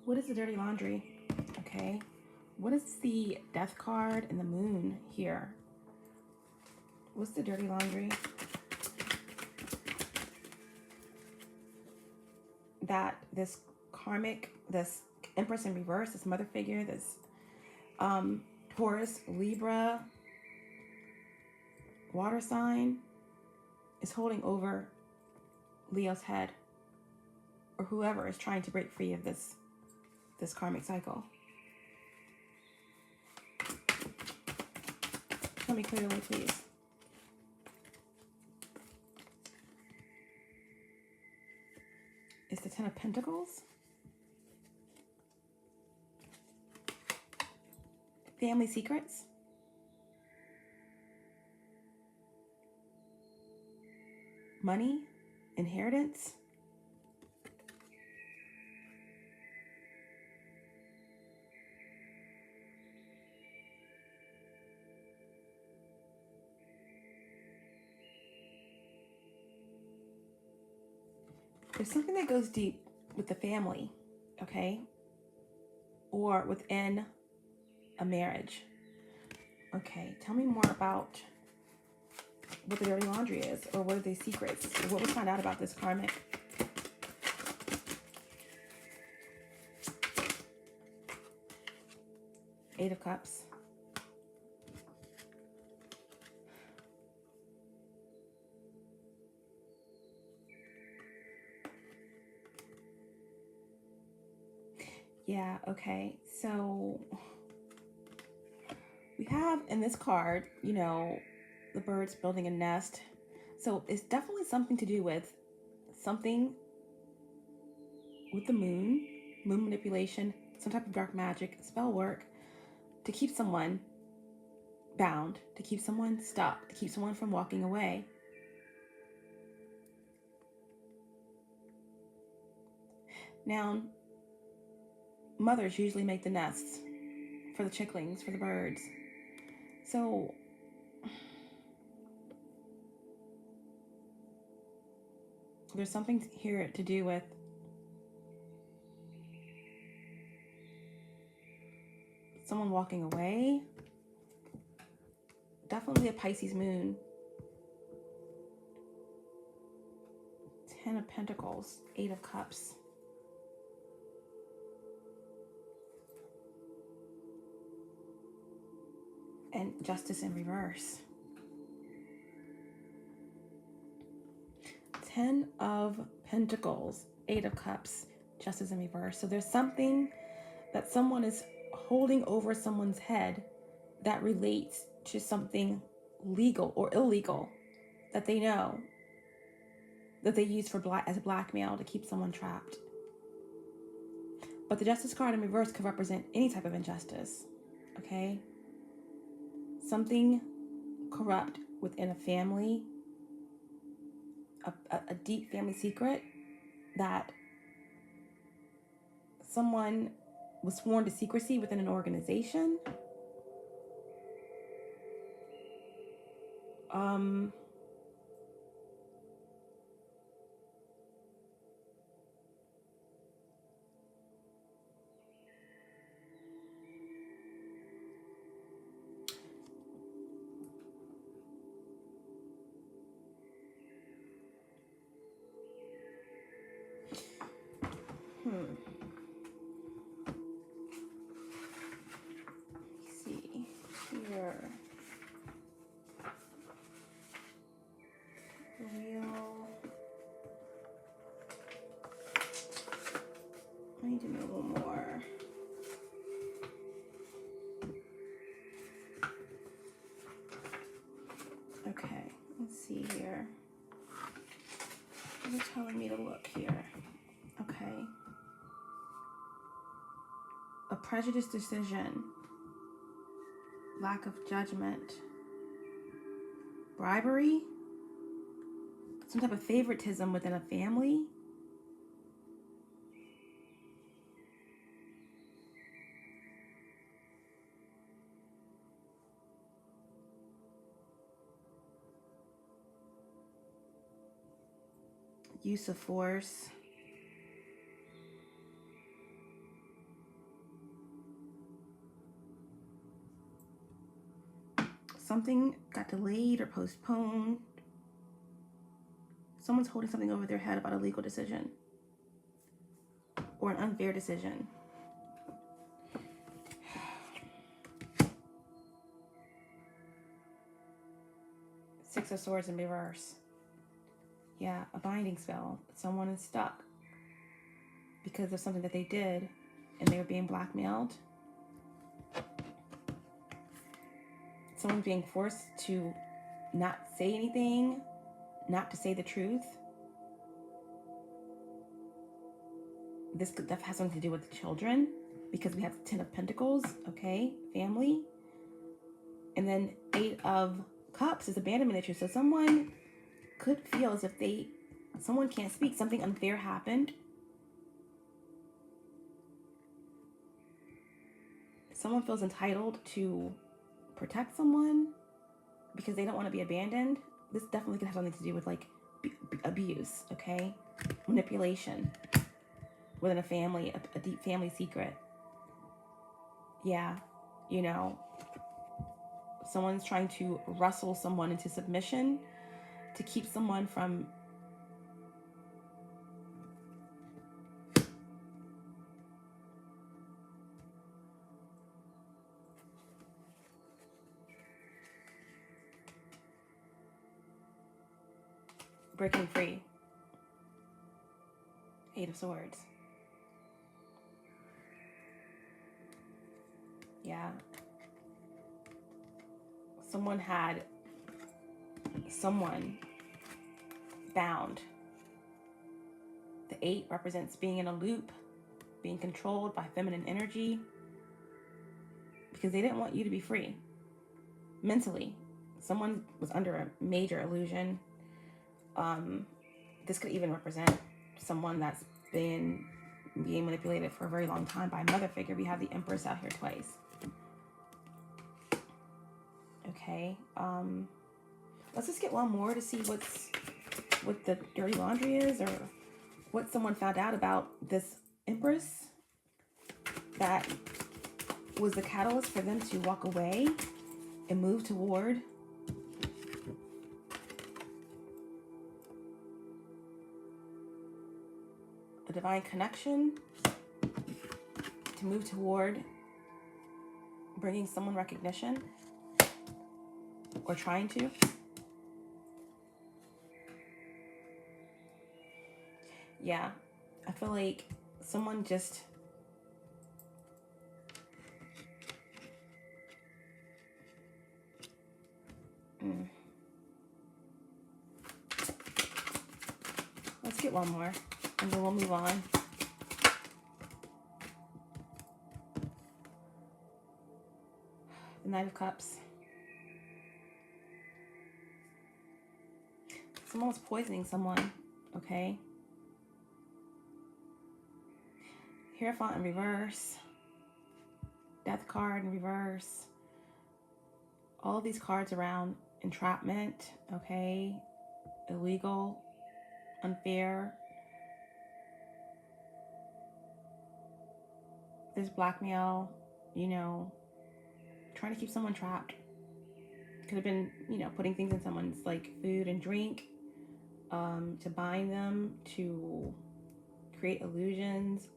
What is the dirty laundry? Okay. What is the death card and the moon here? What's the dirty laundry? That this karmic, this Empress in reverse, this mother figure, this Taurus, Libra, water sign is holding over Leo's head, or whoever is trying to break free of this karmic cycle. Tell me clearly, please. Is the Ten of Pentacles? Family secrets? Money? Inheritance? There's something that goes deep with the family, okay? Or within a marriage. Okay, tell me more about what the dirty laundry is, or what are these secrets, or what we find out about this karmic. Eight of Cups. Yeah, okay. So we have in this card, you know, the birds building a nest. So it's definitely something to do with something with the moon manipulation, some type of dark magic, spell work to keep someone bound, to keep someone stuck, to keep someone from walking away. Now, mothers usually make the nests for the chicklings, for the birds. So there's something here to do with someone walking away. Definitely a Pisces moon. 10 of Pentacles, 8 of Cups. And Justice in reverse. 10 of Pentacles, 8 of Cups, Justice in reverse. So there's something that someone is holding over someone's head that relates to something legal or illegal that they know, that they use as a blackmail to keep someone trapped. But the Justice card in reverse could represent any type of injustice, okay? Something corrupt within a family, a deep family secret that someone was sworn to secrecy within an organization. Let's see here. Real. I need to know a little more. Okay, let's see here. They're telling me to look here. Okay. A prejudiced decision. Lack of judgment. Bribery. Some type of favoritism within a family. Use of force. Something got delayed or postponed. Someone's holding something over their head about a legal decision or an unfair decision. Six of Swords in reverse. Yeah, a binding spell. Someone is stuck because of something that they did and they were being blackmailed. Someone's being forced to not say anything, not to say the truth. This could have something to do with the children because we have 10 of Pentacles, okay, family. And then 8 of Cups is abandonment issue. So someone could feel as if someone can't speak, something unfair happened. Someone feels entitled to protect someone because they don't want to be abandoned. This definitely could have something to do with like abuse, okay? Manipulation within a family, a deep family secret. Yeah, you know, someone's trying to wrestle someone into submission to keep someone from breaking free. 8 of Swords. Yeah. Someone had someone bound. The 8 represents being in a loop, being controlled by feminine energy, because they didn't want you to be free mentally. Someone was under a major illusion. This could even represent someone that's been being manipulated for a very long time by a mother figure. We have the Empress out here twice. Okay. Let's just get one more to see what the dirty laundry is, or what someone found out about this Empress that was the catalyst for them to walk away and move toward a divine connection, to move toward bringing someone recognition, or trying to. Yeah, I feel like someone just let's get one more and then we'll move on. The Knight of Cups. Someone was poisoning someone, okay? Hierophant in reverse. Death card in reverse. All of these cards around entrapment, okay? Illegal, unfair. There's blackmail, you know, trying to keep someone trapped. Could have been, you know, putting things in someone's like food and drink, to bind them, to create illusions,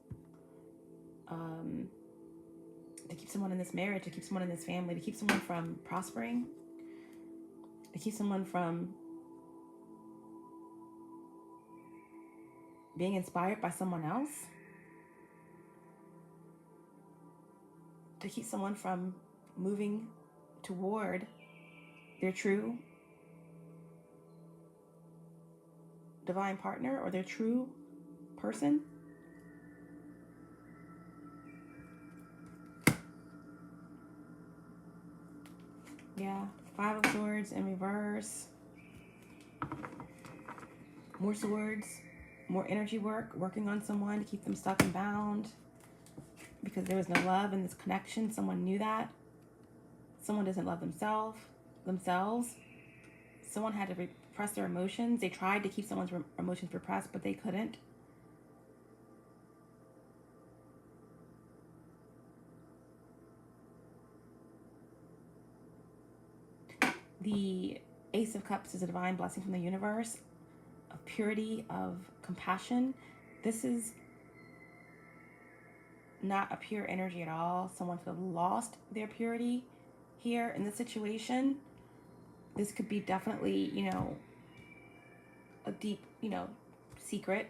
to keep someone in this marriage, to keep someone in this family, to keep someone from prospering, to keep someone from being inspired by someone else, to keep someone from moving toward their true divine partner or their true person. Yeah, 5 of Swords in reverse. More swords, more energy work, working on someone to keep them stuck and bound because there was no love in this connection. Someone knew that. Someone doesn't love themselves. Someone had to repress their emotions. They tried to keep someone's emotions repressed, but they couldn't. The Ace of Cups is a divine blessing from the universe, of purity, of compassion. This is not a pure energy at all. Someone could have lost their purity here in this situation. This could be definitely, you know, a deep, you know, secret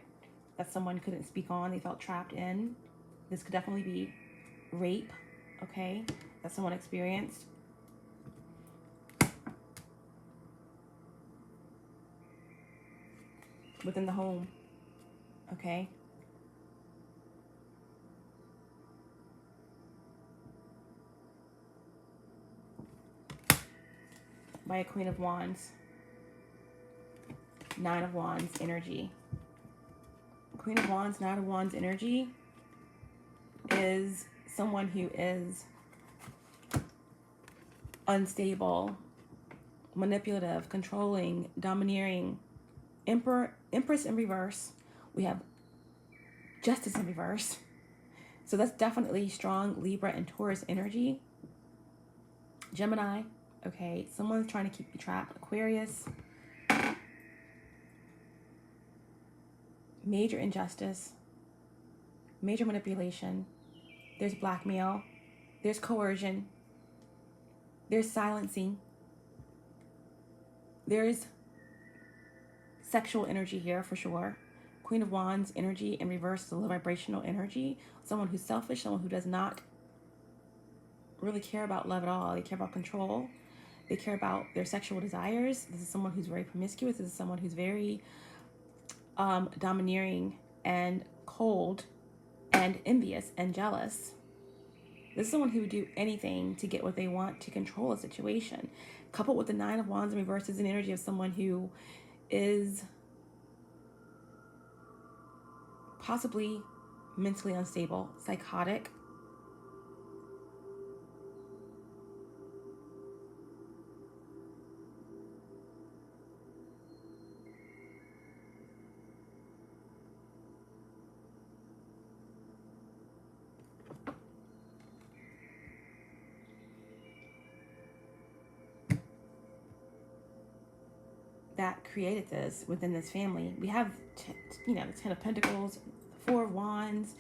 that someone couldn't speak on. They felt trapped in. This could definitely be rape, okay, that someone experienced. Within the home, okay? By a Queen of Wands. 9 of Wands energy. Queen of Wands, 9 of Wands energy is someone who is unstable, manipulative, controlling, domineering. Empress in reverse. We have Justice in reverse. So that's definitely strong Libra and Taurus energy. Gemini, okay, someone's trying to keep you trapped. Aquarius, major injustice, major manipulation. There's blackmail, there's coercion, there's silencing, there's sexual energy here for sure. Queen of Wands energy in reverse is a low vibrational energy. Someone who's selfish, someone who does not really care about love at all. They care about control. They care about their sexual desires. This is someone who's very promiscuous. This is someone who's very domineering and cold and envious and jealous. This is someone who would do anything to get what they want, to control a situation. Coupled with the Nine of Wands in reverse is an energy of someone who is possibly mentally unstable, psychotic. That created this within this family. We have, the Ten of Pentacles, the Four of Wands,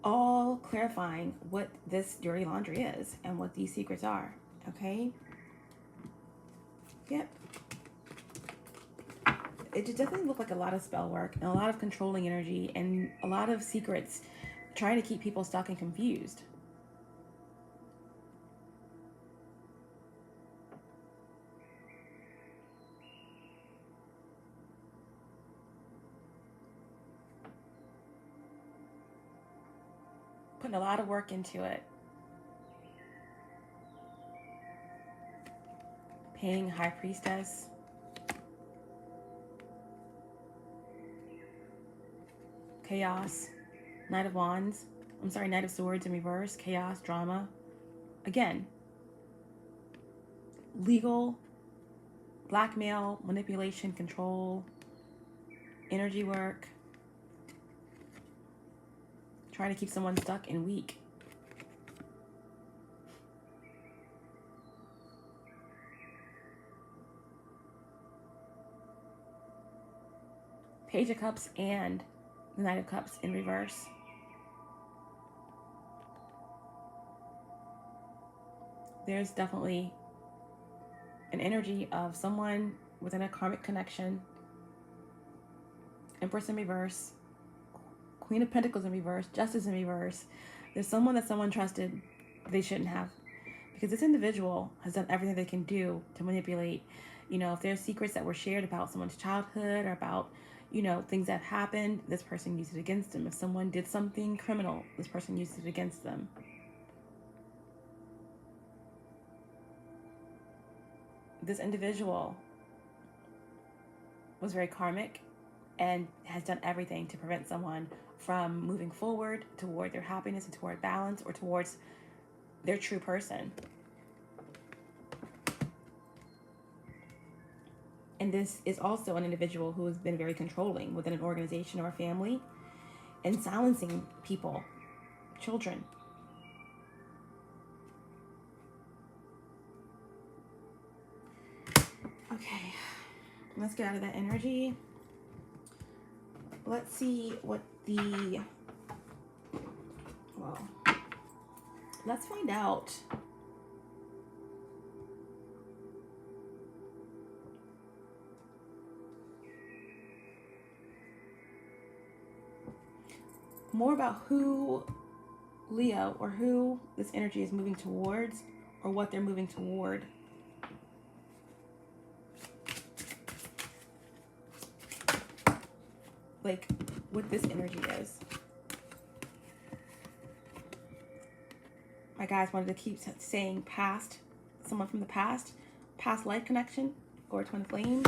all clarifying what this dirty laundry is and what these secrets are. Okay? Yep. It just definitely looked like a lot of spell work and a lot of controlling energy and a lot of secrets trying to keep people stuck and confused. Putting a lot of work into it. Paying High Priestess. Chaos. Knight of Wands. I'm sorry, Knight of Swords in reverse. Chaos, drama. Again, legal, blackmail, manipulation, control, energy work. Trying to keep someone stuck and weak. Page of Cups and the Knight of Cups in reverse. There's definitely an energy of someone within a karmic connection. Empress in reverse. Queen of Pentacles in reverse, Justice in reverse. There's someone that someone trusted they shouldn't have. Because this individual has done everything they can do to manipulate. If there's secrets that were shared about someone's childhood or about, things that happened, this person used it against them. If someone did something criminal, this person used it against them. This individual was very karmic and has done everything to prevent someone from moving forward toward their happiness and toward balance or towards their true person. And this is also an individual who has been very controlling within an organization or a family and silencing people, children. Okay, let's get out of that energy. Let's see what let's find out more about who Leo or who this energy is moving towards or what they're moving toward. Like what this energy is. My guys wanted to keep saying past, someone from the past life connection, or twin flame.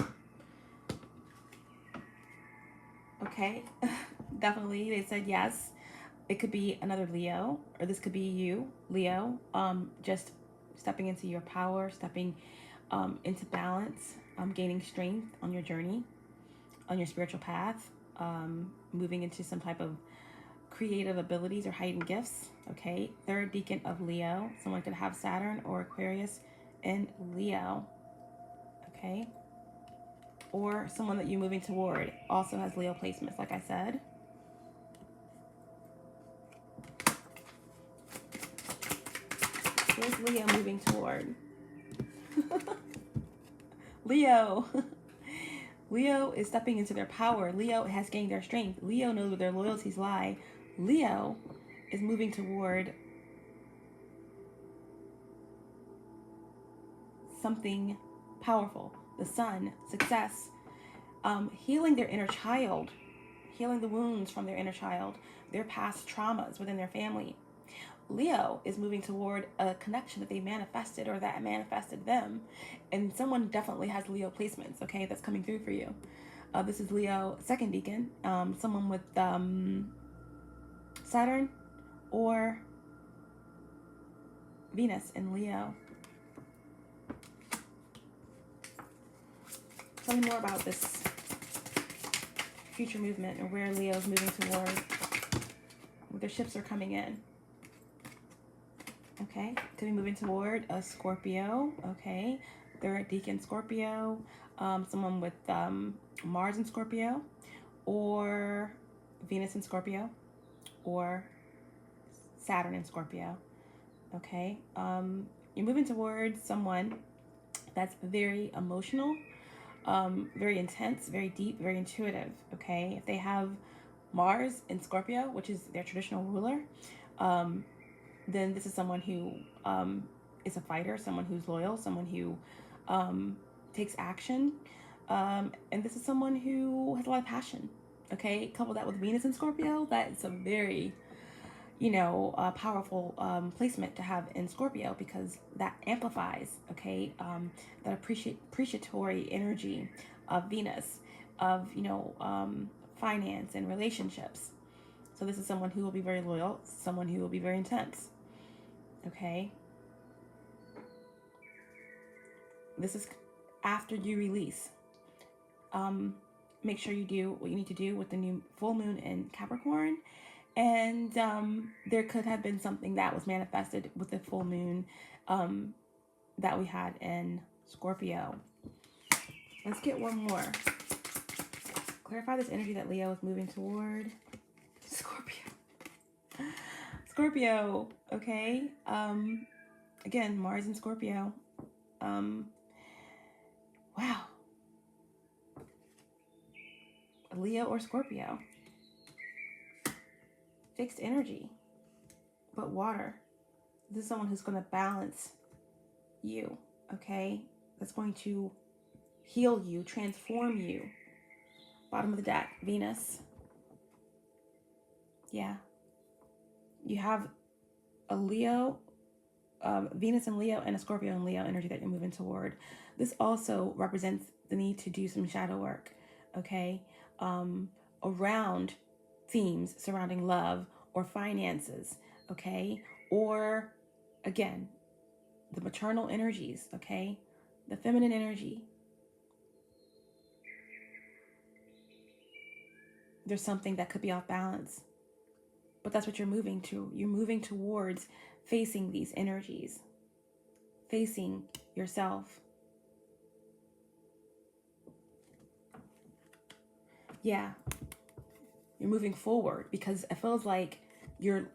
Okay, definitely they said yes. It could be another Leo, or this could be you, Leo, just stepping into your power, stepping into balance, gaining strength on your journey, on your spiritual path. Moving into some type of creative abilities or heightened gifts. Okay, third decan of Leo. Someone could have Saturn or Aquarius in Leo. Okay, or someone that you're moving toward also has Leo placements, like I said. Where's Leo moving toward? Leo. Leo is stepping into their power. Leo has gained their strength. Leo knows where their loyalties lie. Leo is moving toward something powerful. The Sun, success, healing their inner child, healing the wounds from their inner child, their past traumas within their family. Leo is moving toward a connection that they manifested or that manifested them. And someone definitely has Leo placements, okay, that's coming through for you. This is Leo, second deacon, someone with Saturn or Venus in Leo. Tell me more about this future movement and where Leo is moving toward, where their ships are coming in. Okay, could be moving toward a Scorpio. Okay, third deacon Scorpio, someone with Mars in Scorpio, or Venus in Scorpio, or Saturn in Scorpio. Okay, you're moving towards someone that's very emotional, very intense, very deep, very intuitive. Okay, if they have Mars in Scorpio, which is their traditional ruler, then this is someone who is a fighter, someone who's loyal, someone who takes action, and this is someone who has a lot of passion. Okay, couple that with Venus in Scorpio, that's a very, powerful placement to have in Scorpio, because that amplifies, okay, that appreciatory energy of Venus, of, finance and relationships. So this is someone who will be very loyal, someone who will be very intense, okay? This is after you release. Make sure you do what you need to do with the new full moon in Capricorn. And there could have been something that was manifested with the full moon that we had in Scorpio. Let's get one more. Clarify this energy that Leo is moving toward. Scorpio. Scorpio, okay? Again, Mars in Scorpio. Wow. Leo or Scorpio. Fixed energy, but water. This is someone who's going to balance you, okay? That's going to heal you, transform you. Bottom of the deck, Venus. Yeah. You have a Leo, Venus and Leo, and a Scorpio and Leo energy that you're moving toward. This also represents the need to do some shadow work, okay? Around themes surrounding love or finances, okay? Or, again, the maternal energies, okay? The feminine energy. There's something that could be off balance. But that's what you're moving to. You're moving towards facing these energies. Facing yourself. Yeah. You're moving forward because it feels like you're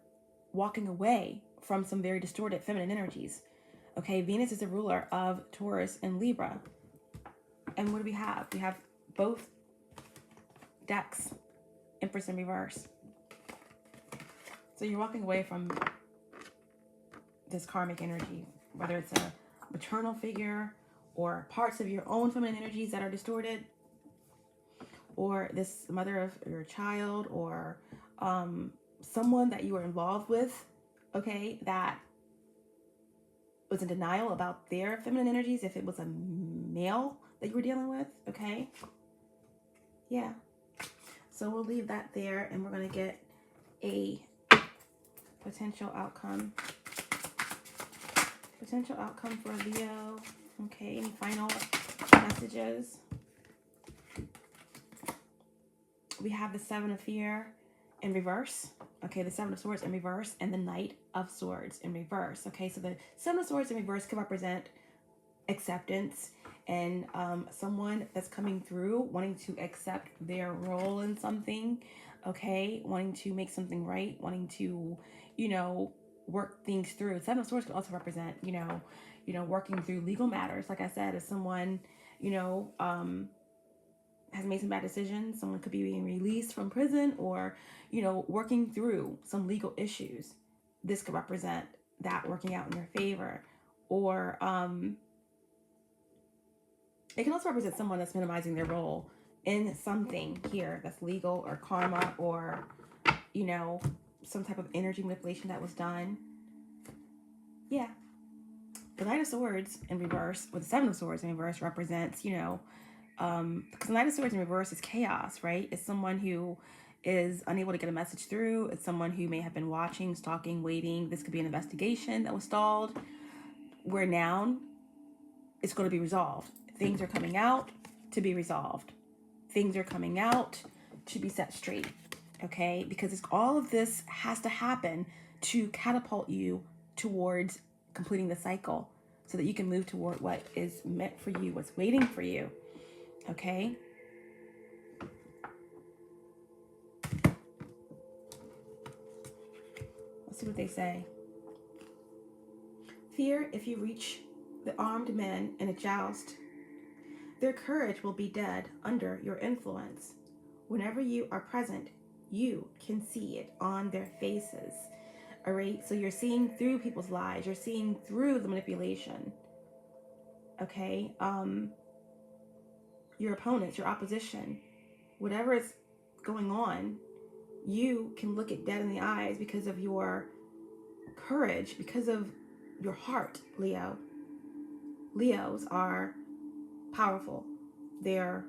walking away from some very distorted feminine energies. Okay, Venus is the ruler of Taurus and Libra. And what do we have? We have both decks, Empress in reverse. So you're walking away from this karmic energy, whether it's a maternal figure or parts of your own feminine energies that are distorted, or this mother of your child, or someone that you were involved with, okay, that was in denial about their feminine energies, if it was a male that you were dealing with, okay? Yeah. So we'll leave that there, and we're going to get a potential outcome. Potential outcome for Leo. Okay, any final messages? We have the Seven of Fear in reverse. Okay, the Seven of Swords in reverse, and the Knight of Swords in reverse. Okay, so the Seven of Swords in reverse can represent acceptance and someone that's coming through wanting to accept their role in something. Okay, wanting to make something right, wanting to, work things through. Seven of Swords could also represent, working through legal matters. Like I said, if someone, has made some bad decisions, someone could be being released from prison, or, working through some legal issues. This could represent that working out in your favor. Or It can also represent someone that's minimizing their role in something here that's legal or karma or, you know, some type of energy manipulation that was done. Yeah. The Knight of Swords in reverse, or the Seven of Swords in reverse, represents, you know, because the Knight of Swords in reverse is chaos, right? It's someone who is unable to get a message through. It's someone who may have been watching, stalking, waiting. This could be an investigation that was stalled, where now it's going to be resolved. Things are coming out to be resolved. Things are coming out to be set straight, okay? Because all of this has to happen to catapult you towards completing the cycle so that you can move toward what is meant for you, what's waiting for you, okay? Let's see what they say. Fear, if you reach the armed men in a joust, their courage will be dead under your influence. Whenever you are present, you can see it on their faces. All right, so you're seeing through people's lies. You're seeing through the manipulation. Okay, your opponents, your opposition, whatever is going on, you can look it dead in the eyes because of your courage, because of your heart, Leo. Leos are powerful. They're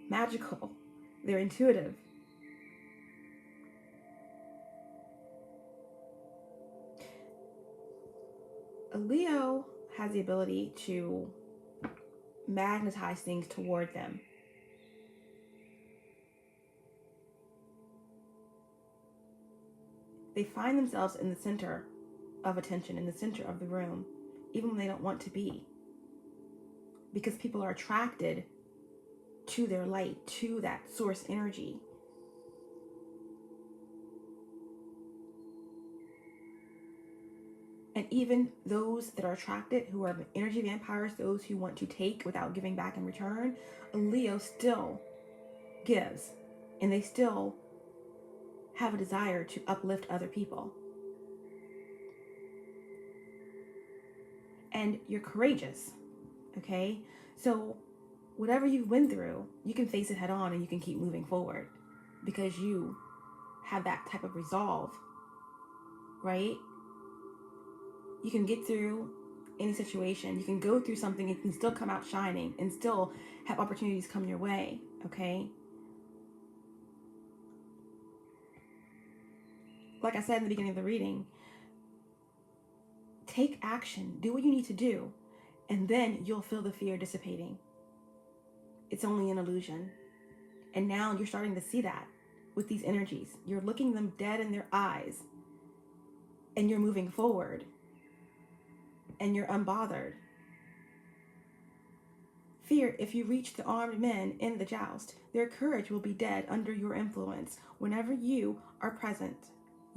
magical. They're intuitive. A Leo has the ability to magnetize things toward them. They find themselves in the center of attention, in the center of the room, even when they don't want to be. Because people are attracted to their light, to that source energy. And even those that are attracted, who are energy vampires, those who want to take without giving back in return, a Leo still gives. And they still have a desire to uplift other people. And you're courageous, okay? So whatever you've been through, you can face it head on and you can keep moving forward because you have that type of resolve, right? You can get through any situation. You can go through something and can still come out shining and still have opportunities come your way, okay? Like I said in the beginning of the reading, take action, do what you need to do, and then you'll feel the fear dissipating. It's only an illusion. And now you're starting to see that with these energies. You're looking them dead in their eyes, and you're moving forward, and you're unbothered. Fear, if you reach the armed men in the joust, their courage will be dead under your influence. Whenever you are present,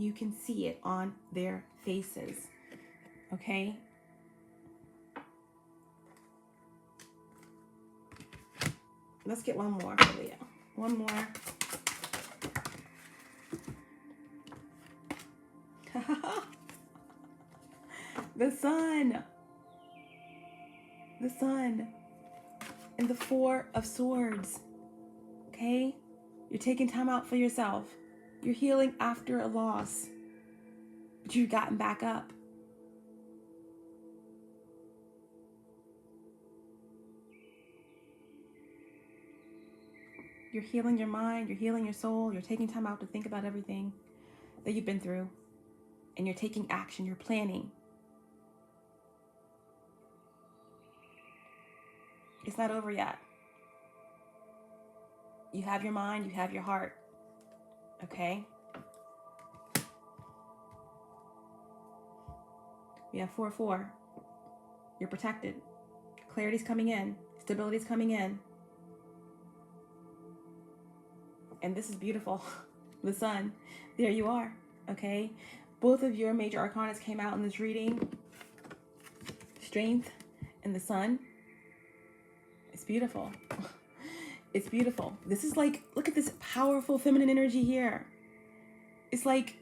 you can see it on their faces. Okay? Let's get one more for Leo. One more. The sun. The sun. And the Four of Swords. Okay? You're taking time out for yourself. You're healing after a loss. But you've gotten back up. You're healing your mind. You're healing your soul. You're taking time out to think about everything that you've been through. And you're taking action. You're planning. It's not over yet. You have your mind. You have your heart. Okay? We have 4-4. You're protected. Clarity's coming in. Stability's coming in. And this is beautiful. The sun. There you are. Okay? Both of your major arcana came out in this reading. Strength and the sun. It's beautiful. It's beautiful. This is like, look at this powerful feminine energy here. It's like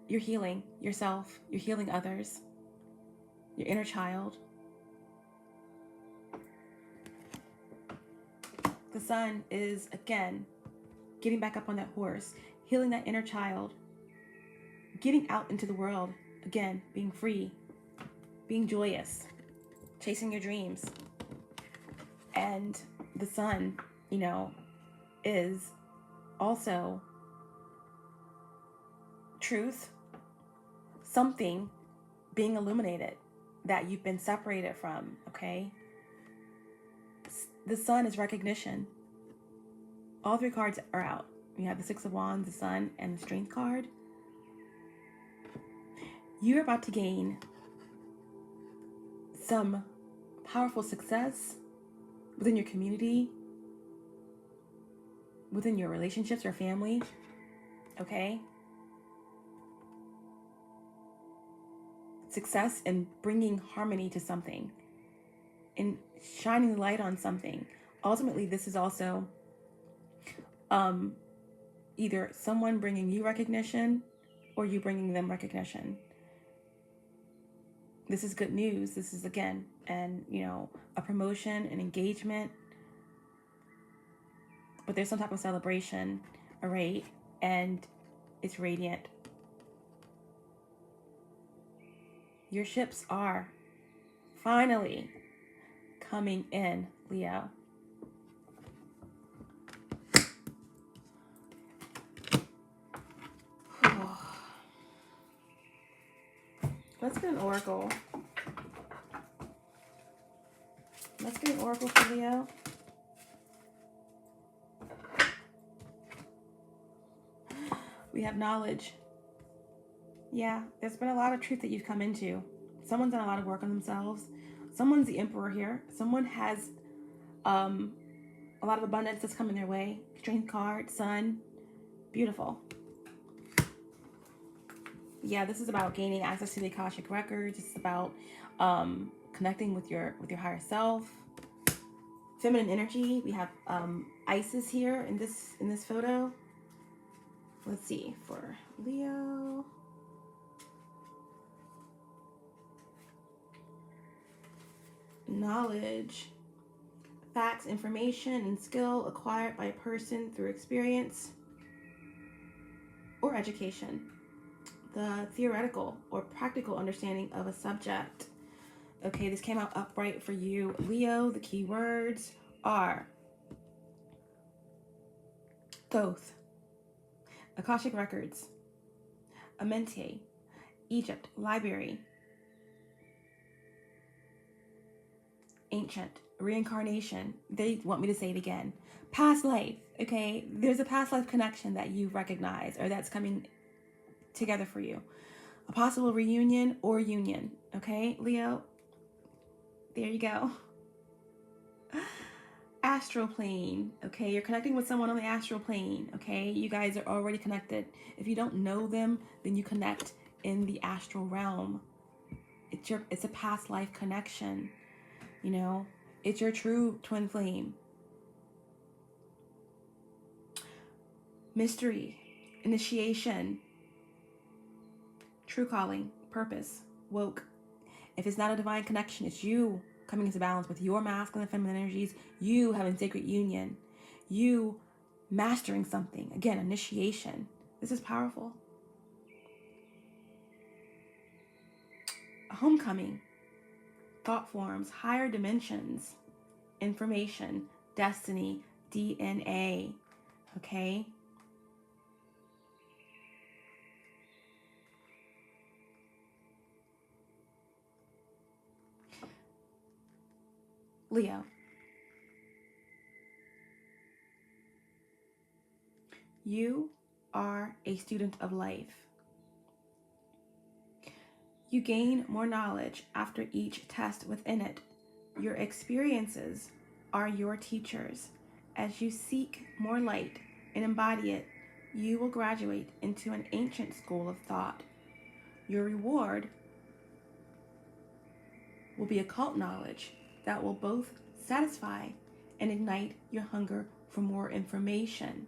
you're healing yourself. You're healing others. your inner child. The Sun is, again, getting back up on that horse, healing that inner child, getting out into the world, again, being free, being joyous, chasing your dreams. And the Sun, you know, is also truth, something being illuminated that you've been separated from, okay? The Sun is recognition. All three cards are out. You have the Six of Wands, the Sun, and the Strength card. You're about to gain some powerful success within your community, within your relationships or family, okay? Success in bringing harmony to something, in shining the light on something. Ultimately, this is also either someone bringing you recognition or you bringing them recognition. This is good news. This is, again, and you know, a promotion, an engagement, but there's some type of celebration, all right? And it's radiant. Your ships are finally coming in, Leo. Let's get an oracle. Let's get an oracle for Leo. We have knowledge. Yeah, there's been a lot of truth that you've come into. Someone's done a lot of work on themselves. Someone's the emperor here. Someone has a lot of abundance that's coming their way. Strength card, Sun. Beautiful. Yeah, this is about gaining access to the Akashic records. It's about connecting with your higher self. Feminine energy. We have Isis here in this photo. Let's see for Leo. Knowledge, facts, information, and skill acquired by a person through experience or education. The theoretical or practical understanding of a subject. Okay, this came out upright for you, Leo. The key words are Thoth, Akashic Records, Amenте, Egypt, Library, Ancient, Reincarnation. They want me to say it again. Past life, okay? There's a past life connection that you recognize or that's coming together for you. A possible reunion or union, okay, Leo? There you go. Astral plane, okay? You're connecting with someone on the astral plane, okay? You guys are already connected. If you don't know them, then you connect in the astral realm. It's a past life connection, you know? It's your true twin flame. Mystery, initiation, true calling, purpose, woke. If it's not a divine connection, it's you coming into balance with your masculine and feminine energies, you having sacred union, you mastering something. Again, initiation. This is powerful. A homecoming, thought forms, higher dimensions, information, destiny, DNA, okay? Leo, you are a student of life. You gain more knowledge after each test within it. Your experiences are your teachers. As you seek more light and embody it, you will graduate into an ancient school of thought. Your reward will be occult knowledge that will both satisfy and ignite your hunger for more information.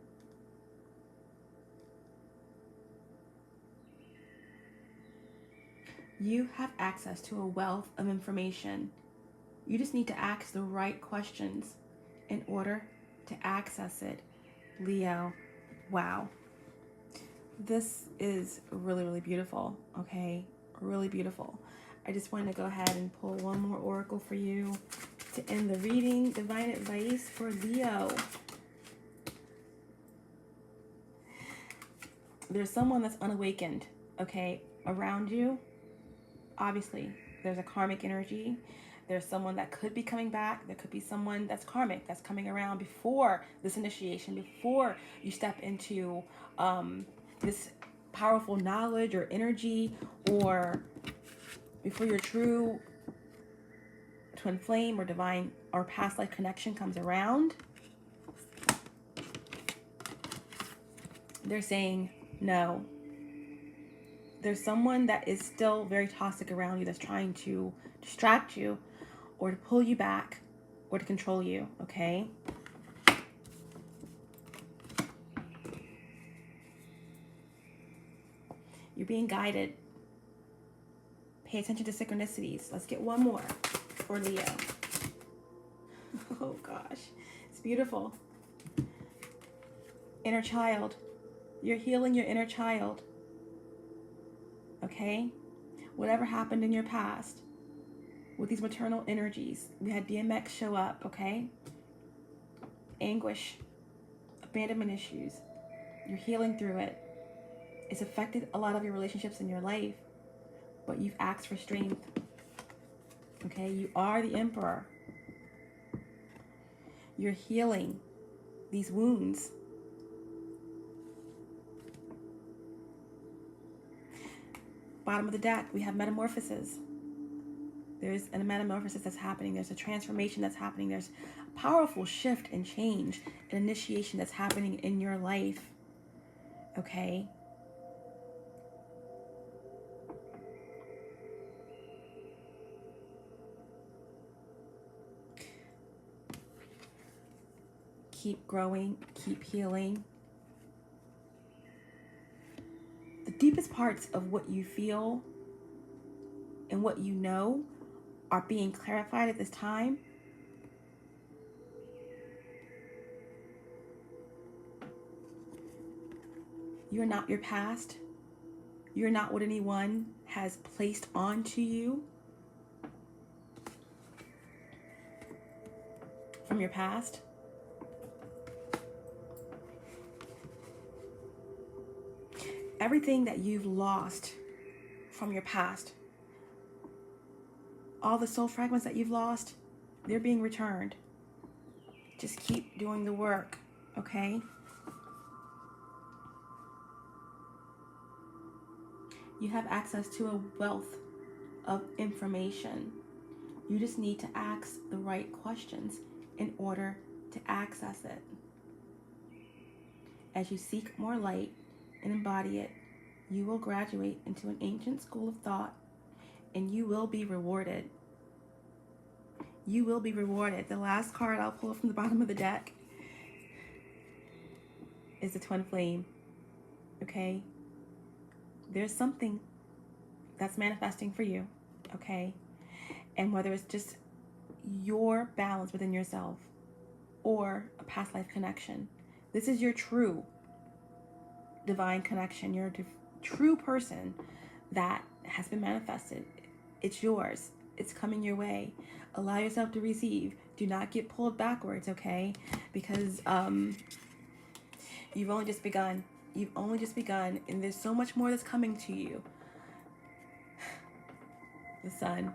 You have access to a wealth of information. You just need to ask the right questions in order to access it. Leo, wow. This is really, really beautiful, okay? Really beautiful. I just wanted to go ahead and pull one more oracle for you to end the reading. Divine advice for Leo. There's someone that's unawakened, okay, around you. Obviously, there's a karmic energy. There's someone that could be coming back. There could be someone that's karmic that's coming around before this initiation, before you step into this powerful knowledge or energy, or before your true twin flame or divine or past life connection comes around. They're saying no. There's someone that is still very toxic around you that's trying to distract you or to pull you back or to control you, okay? You're being guided. Pay attention to synchronicities. Let's get one more for Leo. Oh gosh, it's beautiful. Inner child. You're healing your inner child. Okay? Whatever happened in your past with these maternal energies. We had DMX show up, okay? Anguish, abandonment issues. You're healing through it. It's affected a lot of your relationships in your life, but you've asked for strength. Okay? You are the emperor. You're healing these wounds. Bottom of the deck, we have metamorphosis. There's a metamorphosis that's happening. There's a transformation that's happening. There's a powerful shift and change and initiation that's happening in your life. Okay? Keep growing, keep healing. The deepest parts of what you feel and what you know are being clarified at this time. You're not your past. You're not what anyone has placed onto you from your past. Everything that you've lost from your past, all the soul fragments that you've lost, they're being returned. Just keep doing the work, okay? You have access to a wealth of information. You just need to ask the right questions in order to access it. As you seek more light and embody it, you will graduate into an ancient school of thought, and you will be rewarded. You will be rewarded. The last card I'll pull from the bottom of the deck is the twin flame. Okay? There's something that's manifesting for you. Okay? And whether it's just your balance within yourself or a past life connection, this is your true divine connection. You're a true person that has been manifested. It's yours. It's coming your way. Allow yourself to receive. Do not get pulled backwards, okay? Because you've only just begun. You've only just begun, and there's so much more that's coming to you. The sun.